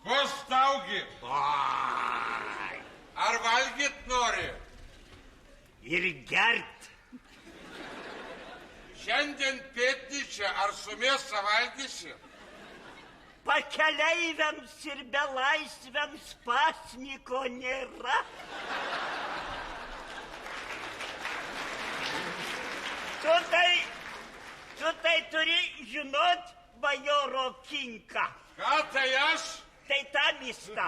Ko staugi? Ar valgyt nori? Ir gert. Šiandien pietnyčia, ar su mėsa valgysi? Pakeleiviams ir belaisviams pasniko nėra. Tu tai turi žinot bajoro kinką. Ką tai aš? Tai ta mista.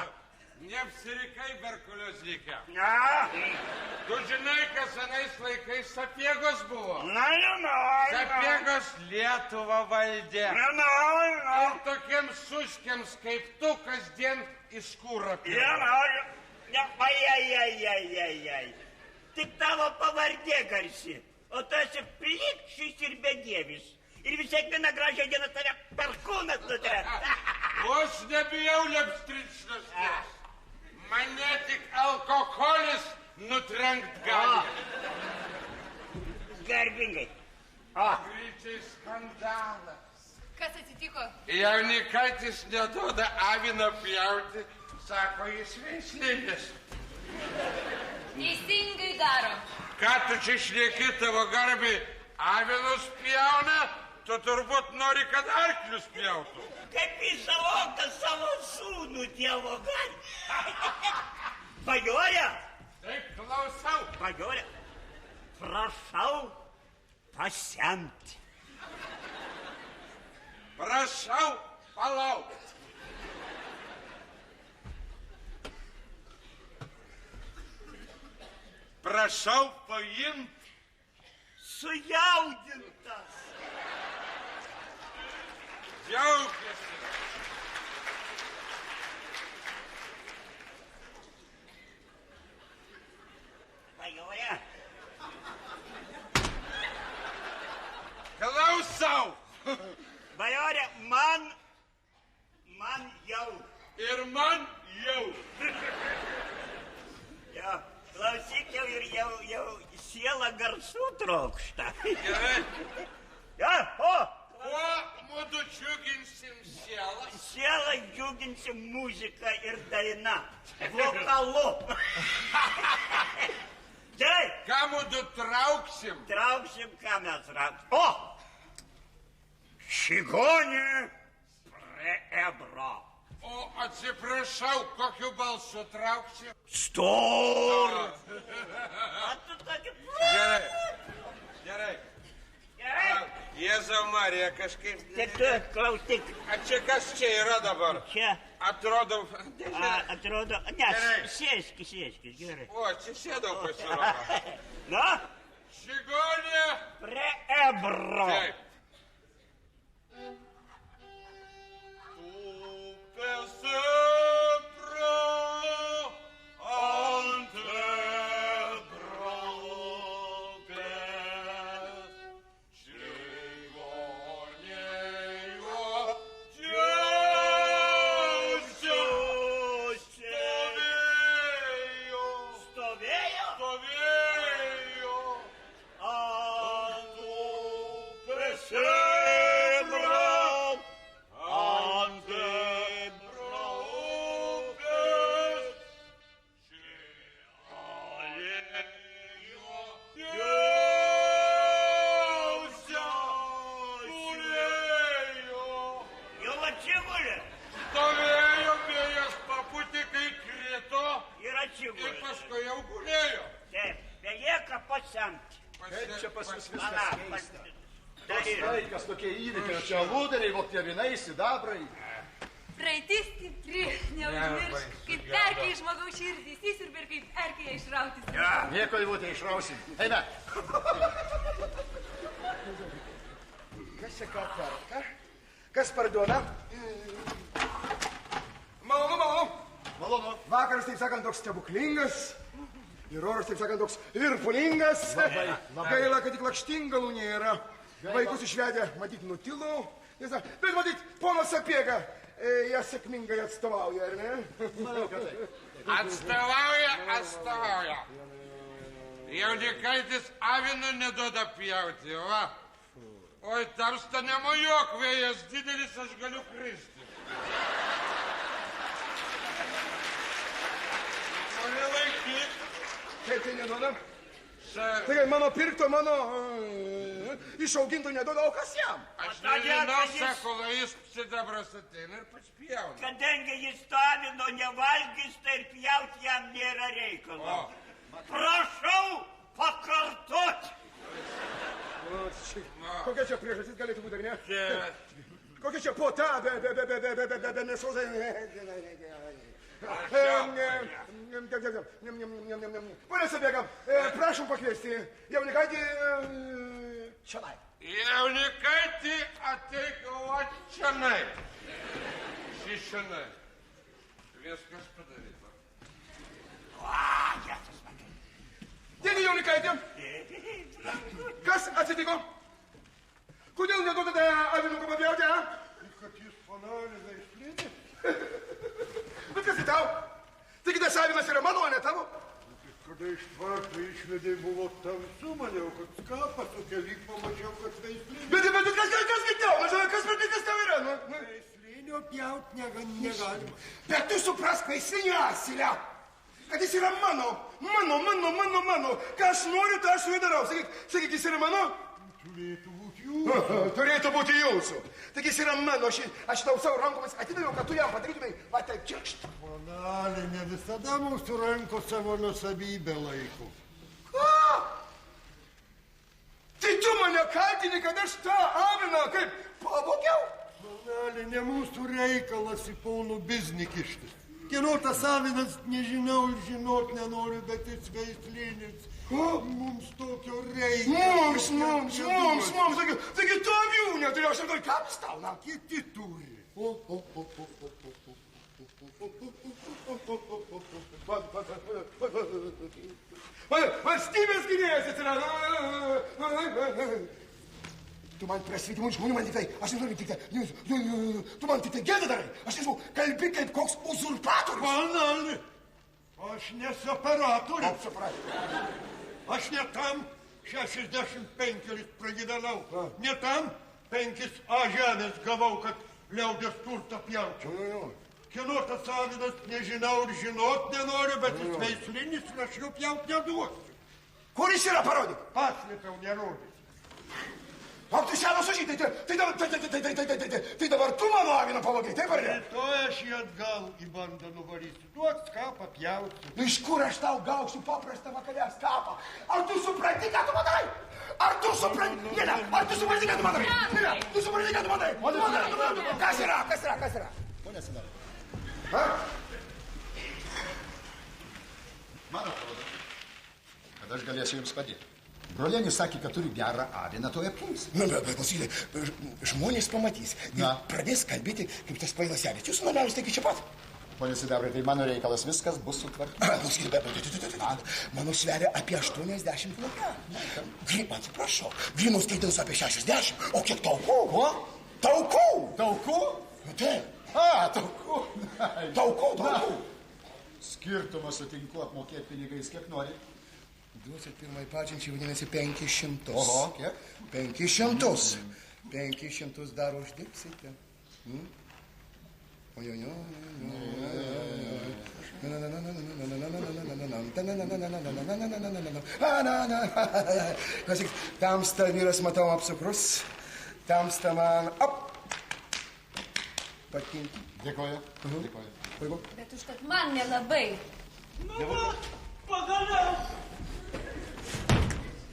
Neapsirikai berkuliozlikę. Na. Tu žinai, kas senais laikais Sapiegos buvo? Na, žinau. Sapiegos Lietuvą valdė. Žinau. Ir tokiems suškiams kaip tu kasdien iš kūro prie. Žinau. Ai. Tik tavo pavardė garsi. O tu esi plikšis ir bedievis. Ir vis kiekvieną gražią dieną tave per kūną nutręs. O aš nebijau liapstričnasnės. Mane tik alkoholis nutrenkt gali. Garbingai. Greičiai skandalas. Kas atsitiko? Jaunikaitis neduoda aviną pjauti, sako, jis veislinis. Teisingai daro. Ką tu čia šneki, tavo garbiai, avinus pjauna, tu turbūt nori, kad arklius pjautų. Kaip įsavokas savo sūnų dievo gali. Bajorė. Taip, klausau. Bajorė. Prašau pasemti. Prašau palaukti. Prašau paimti. Sujaudintas. Džiaugiasi. Bajorė, man jau. Ir man jau. Jo, klausyk jau siela garsų trokšta. Gerai. Jo, o. Kuo mudu džiuginsim sielą? Sielą džiuginsim muziką ir daina. Vokalu. Gerai. Ką mudu trauksim? Trauksim, ką mes trauksim. O! Čigonė prie Ebro. O atsiprašau, kokiu balsu trauksim? Stor. A tu tokį... Gerai. Gerai. Jėzau Marija, kažkaip... Tik tu klausyk. A čia kas čia yra dabar? Čia. Atrodo... Atrodo... Ne, sėskis, gerai. O, čia sėdau pasirodo. Na? Čigonė prie Ebro. Taip. Upės Ebro, ant Ebro upės, čigonė juodžiausia stovėjo ant upės Ebro. Ir paskui jau gulėjo. Taip, belieka pasemti. Kaip čia pas vis viskas keista. Tos laikas tokie įvykiai, čia lūderiai, voktierinai, sidabrai. Praeitis stipri, neužmiršk, kaip perkė iš žmogaus širdį, įsirbė ir kaip perkė ją išrautis. Nieko įvūtė išrausim. Eime. Kas čia ką perka? Kas parduoda? Malonu. Malonu. Vakaras, taip sakant, toks stebuklingas. Ir oras, taip sakant, toks virpulingas. Gaila, kad tik lakštingalų nėra. Vaikus išvedę, matyt, nutilo. Bet matyt, ponas Sapiega ją sėkmingai atstovauja, ar ne? Manau, kad taip. Atstovauja. Jaunikaitis avinų neduoda pjauti, va. Oi, tarsta nemojuok, vėjas didelis, aš galiu kristi. Mane laikyk. Kaip tai neduoda? Tai mano pirkto, mano išauginto neduoda, o kas jam? Aš nežinau, sako, jis sidabras ateina ir pats pjauna. Kadangi jis tavino nevalgys, tai ir pjauti jam nėra reikalo. Prašau pakartoti. Kokia čia priežastis galėtų būti, ar ne? Kokia čia puota, be mėsos. Pone Sapiega, prašom pakviesti Jaunikaitį čionai. Jaunikaitį ateik o čionai. Šišionai. Viskas padaryta. Dėdė Jaunikaitė, kas atsitiko? Kodėl neduodate avinuką papjauti, a? Kad jis panalizai išplėtė. Bet kas į tau? Taigi tas avinas yra mano, o ne tavo? Kada iš tvarto išvedė buvo tamsu, maniau, kad skapas, o kelyk pamačiau, kad veislinio. Bet kas tau? Kas tau yra? Veislinio pjaut negalima. Bet tu suprask, veislinio asilę. Kad jis yra mano. Ką aš noriu, tą aš su juo darau. Sakyk, jis yra mano? Turėtų būti jūsų. Turėtų būti jūsų. Taigi jis yra mano. Aš tau savo rankomis atidaviau, kad tu jam padarytumai. Va taip čirkšt. Panelė, ne visada mūsų rankos savo nusavybę laiko. Ką? Tai tu mane kaltini, kad aš tą aviną kaip pavogiau? Panelė, ne mūsų reikalas į ponų biznį kištis. Kieno tas avinas, nežinau ir žinot nenoriu, bet jis veislinis. Mums tokio reikia. Mums. Taigi tu avių neturiu, aš neturiu. Ką vis tau, na? Kiti turi. Valstybės gynėjas atsirado. Tu man prie svetimų žmonių, man tik tai, aš nenoriu tik tai, tu man tik tai gėdą darai, aš nežinau, kalbi kaip koks uzurpatorius. Banali, aš neseparatorius. Aš ne tam 65 pragyvenau, ne tam 5 žemės gavau, kad liaudės turtą pjaučiau. Kieno tas savinas nežinau ir žinot nenoriu, bet jis veislinis ir aš jau pjaut neduosiu. Kur jis yra, parodyk? Paslėpiau, nerodys. O tu senas sužydai, tai dabar tu mano aviną pavogai, taip ar ne? Rytoj aš jį atgal į bandą nuvarysiu. Duok skapą pjausiu. Iš kur aš tau gausiu paprastą vakarę skapą? Ar tu supranti, ką tu madarai? Ar tu supranti? Nėra, ar tu supranti, ką tu madarai? Nėra, tu supranti, ką tu madarai? Kas yra? Pone Sidarai. Man atrodo, kad aš galėsiu jums padėti. Brolienis sakė, kad turi gerą aviną, to apkeis. Na, bet klausykite, žmonės pamatys. Pradės kalbėti, kaip tas kvailas senis. Jūsų namelis taigi čia pat. Pone Sidabrai, tai mano reikalas, viskas bus sutvarkyta. Klausykite, bet mano sveria apie 80 kg. Atsiprašau, grynų skaitins apie 60, o kiek taukų? Ko? Taukų! Taukų? Taip. Taukų. Taukų. Skirtumą sutinku apmokėti pinigais, kiek nori. Duosit pirmai pažinčiai, vadinasi 500. Oho, kiek? 500. 500 dar uždirbsite. Tamsta vyras, matau, apsukrus. Tamsta man... Patinki. Dėkoju. Bet užtat man nelabai. Nu, pagaliau.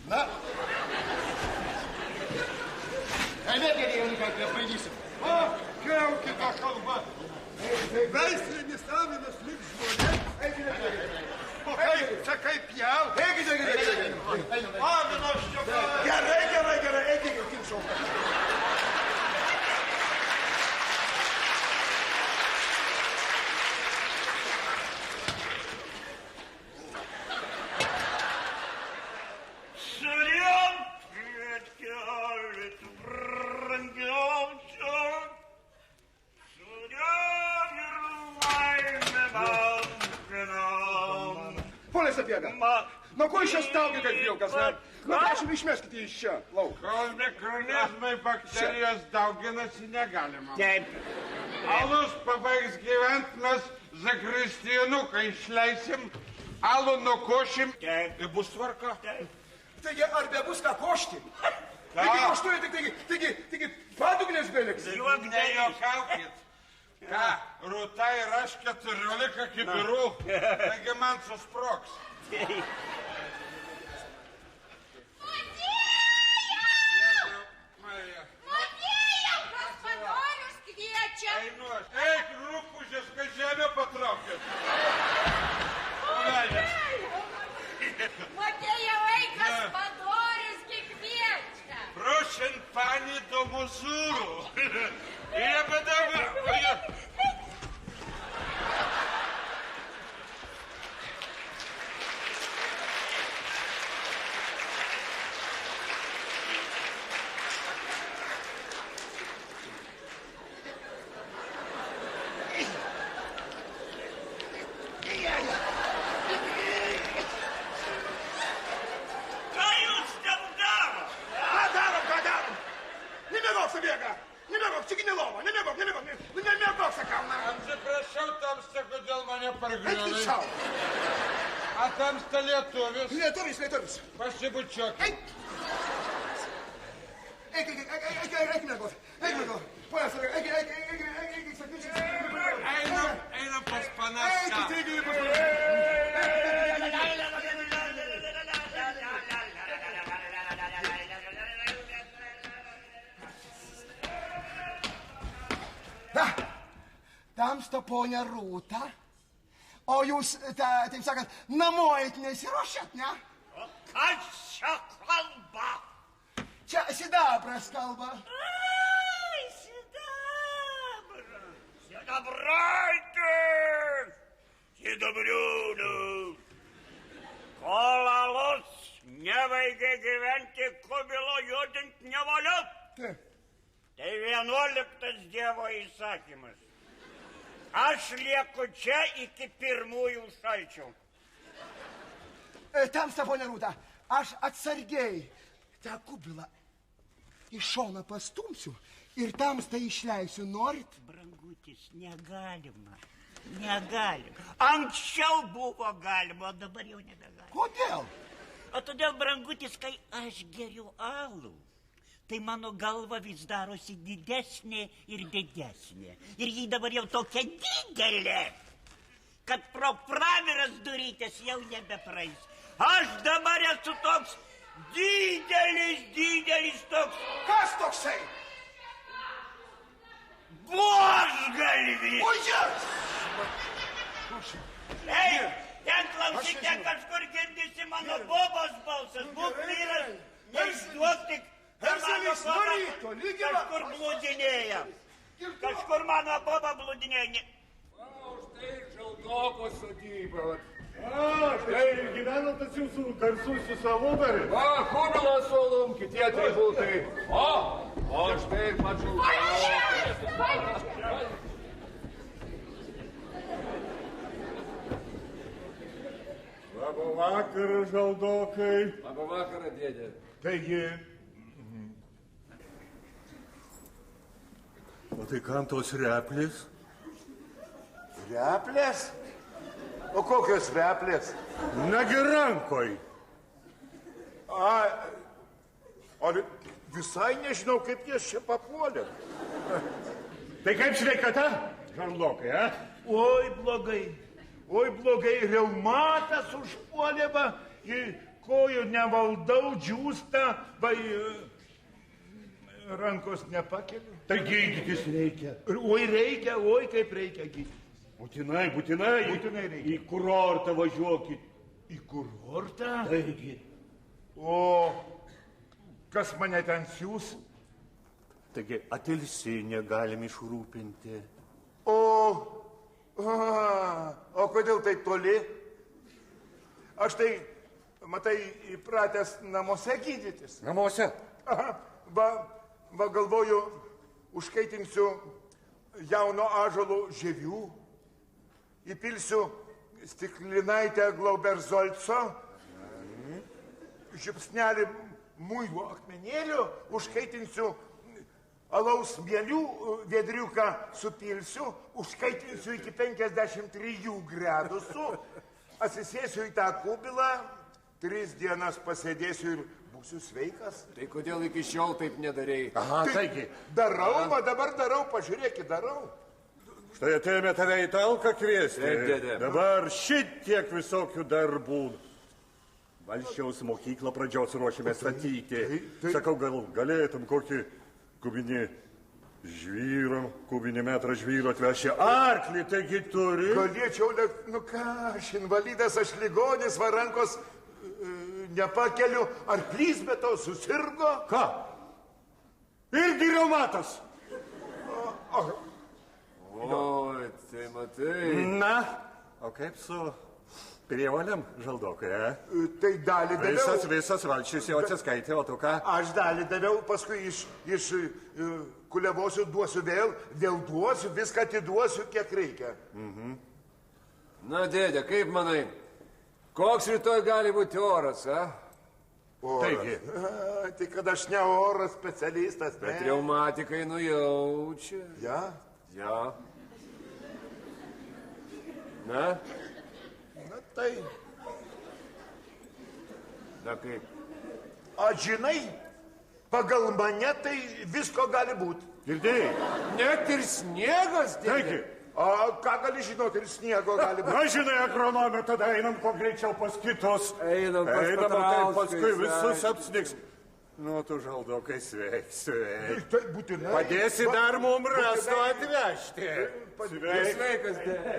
Na. Kalbėkite, jaunikai, nepaidysim. O, jau kita kalba. Veislinis avinas liks žmonės. O kaip, čia kaip pjaut? Eikite. Avinas čia ką? Gerai, eikite, kimšau. Nu, ko iš čia staugi, kaip vilkas, ne? Nu, prašom, išmeskite iš čia, lauk. Kol mikronizmai bakterijos dauginasi negalima. Taip. Alus pabaigs gyvent, mes zakristijonuką išleisim, alų nukošim. Taip. Ir bus tvarka. Taip. Taigi, ar be bus ką košti? Taigi, koštuoja taigi, padugnės beliks. Nejuokaukit. Ką, rūta ir aš 14 kibirų, taigi man susproks. Motiejau, gaspadorius kviečia. Einu aš. Eik, rūpužės, kad žemę patraukit. Motiejau, eik, gaspadorius kviečia. Prošin pani do muzūrų. Jie bedavė. A tamsta lietuvis. Lietuvis. Pasibučiuokit. Eik, mėgot. Ponas, eik, Einam pas Panaską. Tamsta ponia Rūta. O jūs, taip sakant, namuojat nesiruošiat, ne? O kas čia kalba? Čia Sidabras kalba. Ai, Sidabras. Sidabraitis. Sidabriūnus. Kol alus nevaigė gyventi, kubilo judint nevalia. Taip. Tai 11 Dievo įsakymas. Aš lieku čia iki pirmųjų šalčių. Tamsta, ponia Rūta, aš atsargiai tą kubilą į šoną pastumsiu ir tamstą išleisiu, norit? Brangutis, negalima. Negalima. Anksčiau buvo galima, o dabar jau nebegalima. Kodėl? O todėl, brangutis, kai aš geriu alų, tai mano galva vis darosi didesnė ir didesnė. Ir ji dabar jau tokia didelė, kad pro praviras durytės jau nebepraeis. Aš dabar esu toks didelis toks. Kas toksai? Buožgalvis. O jas! Ei, ten klausyk, ten kažkur girdisi mano bobos balsas. Būk vyras, neišduok tik. Herzelis norėtų, lygiai. Kažkur blūdinėja. Kažkur mano boba blūdinėja. O štai Žaldoko sodyba. Štai gyveno tas jūsų garsusis aludari. Kubilas su alum, kitie atributai. O štai pats Žaldokas. Labą vakarą, Žaldokai. Labą vakarą, dėdė. Taigi... O tai kam tos replės? Replės? O kokios replės? Nagi rankoj. O visai nežinau, kaip jas čia papuolė. Tai kaip sveikata, Žaldokai, a? Oi blogai, reumatas užpuolė, va, ir kojų nevaldau, džiūsta, va, rankos nepakeliu. Tai gydytis reikia. Oi kaip reikia gydyti. Būtinai reikia. Į kurortą važiuokit. Į kurortą? Taigi. O kas mane ten siūs? Taigi atilsinę galim išrūpinti. O kodėl tai toli? Aš tai, matai, įpratęs namuose gydytis. Namuose? Aha, va galvoju, užkaitinsiu jauno ąžuolo žievių, įpilsiu stiklinaitę Glauberzolco, žiupsnelį muilo akmenėlio, užkaitinsiu alaus mielių, vedriuką supilsiu, užkaitinsiu iki 53 gradusų, atsisėsiu į tą kubilą, 3 dienas pasėdėsiu ir būsiu sveikas. Tai kodėl iki šiol taip nedarei? Aha, taigi. Darau, dabar darau, pažiūrėkit, darau. Štai atėjome tave į talką kviesti. Taip, dėdė. Dabar šitiek visokių darbų. Valsčiaus mokyklą pradžios ruošime statyti. Sakau, gal galėtum kokį kubinį žvyro, kubinį metrą žvyro atveši. Arklį taigi turi. Galėčiau, nu ką, aš invalidas, aš ligonis, va rankos nepakeliu. Arklys be to susirgo. Ką? Irgi reumatas. Oi, tai matai. Na, o kaip su prievolėm, Žaldokai, Tai dalį daviau. Visas valšys jau atsiskaitė, o tu ką? Aš dalį daviau, paskui iš kulevosiu duosiu vėl duosiu, viską atiduosiu, kiek reikia. Na, dėdė, kaip manai, koks rytoj gali būti oras, a? Oras. Taigi. Tai kad aš ne oro specialistas, Bet reumatikai nujaučia. Ja. Na? Na tai. Na kaip? A žinai, pagal mane tai visko gali būti. Girdėjai? Net ir sniegas, dėdė. Taigi. O ką gali žinoti, ir sniego gali būti. Na, žinai, agronomė, tada einam kuo greičiau pas kitus. Einam pas tai Petrauską, paskui visus Isai. apsnigs. Nu, tu Žaldokai, sveik. Tai būtinai. Padėsi dar mum rasto atvežti. Sveikas, dėdė.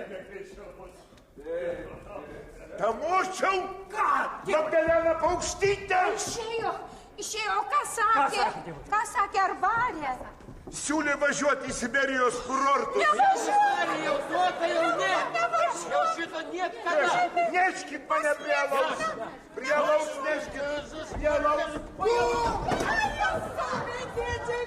Tamočiau! Ką? Magdalena Paukštytė! Išėjo, ką sakė? Ką sakė, ar varė? Siūlė važiuoti į Siberijos kurortus. Nevažiuoju! šito niekada. Neškit mane prie alaus. Prie alaus neškit. Prie alaus. Ai, jau sakai, tėčiai,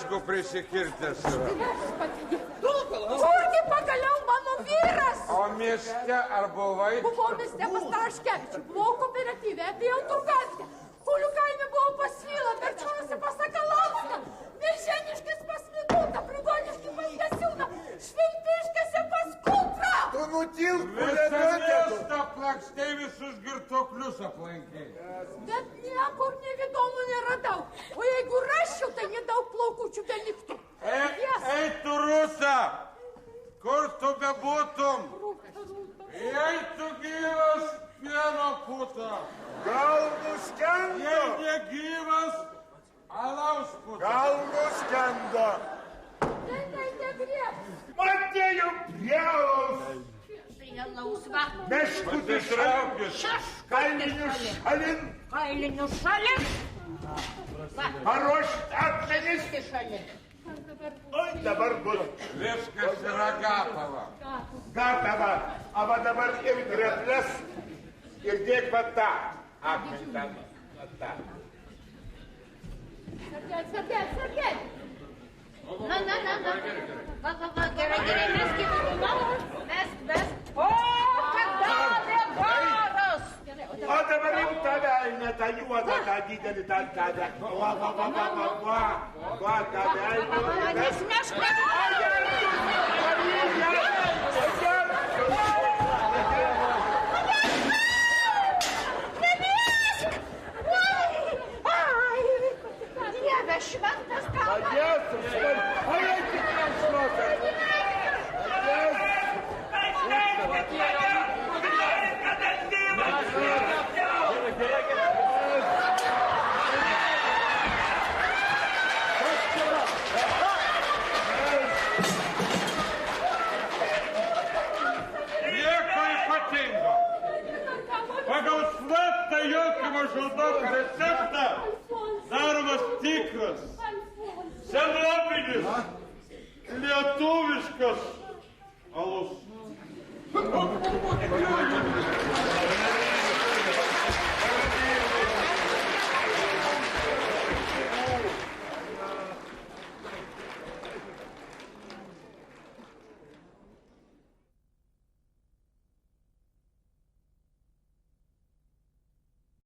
mazgu prisikirtęs yra. Kurgi pagaliau mano vyras? O mieste ar buvai? Buvau mieste pas Taraškevičių, buvau kooperatyve, atėjau Turgantę. Kulių kaime buvau pas Vylą, Berčiūnuose pas Sakalauską, Virženiškis pas Vidutą, Prigoniškį pas Jasiūną, Švilpiškėse pas Kuprą. Tu nutilk, Visą miestą plakstei, visus girtuoklius aplankiai. Bet niekur nevidonų neradau. O jeigu raščiau, tai nedaug plaukučių beliktų. Ei, tu Rusa, kur tu bebūtum? Jei tu gyvas, pieno puta. Gal nuskendo? Jei negyvas, alaus puta. Gal nuskendo? Tai negrieb. Atėjo prieaus. Prielaus, va. Meškutį šalin. Kailinių šalin. Kailinių šalin. Paruošt akmenis. Šalin. Oi, dabar bus. Viskas yra gatava. Gatava. O va dabar ir gretlės. Ir dėk va tą. Akmenį tą. Sergej. Na. Va, gerai, mes. O, kada dabaras? O dabar jau tą velnę, tą juodą, tą didelį, tą. Va, tą velnę. Nesmešk. Dieve šventas kalnas. Nieko ypatingo. Pagal slaptą Jokimo žaldoko receptą daromas tikras, senovinis, lietuviškas alus.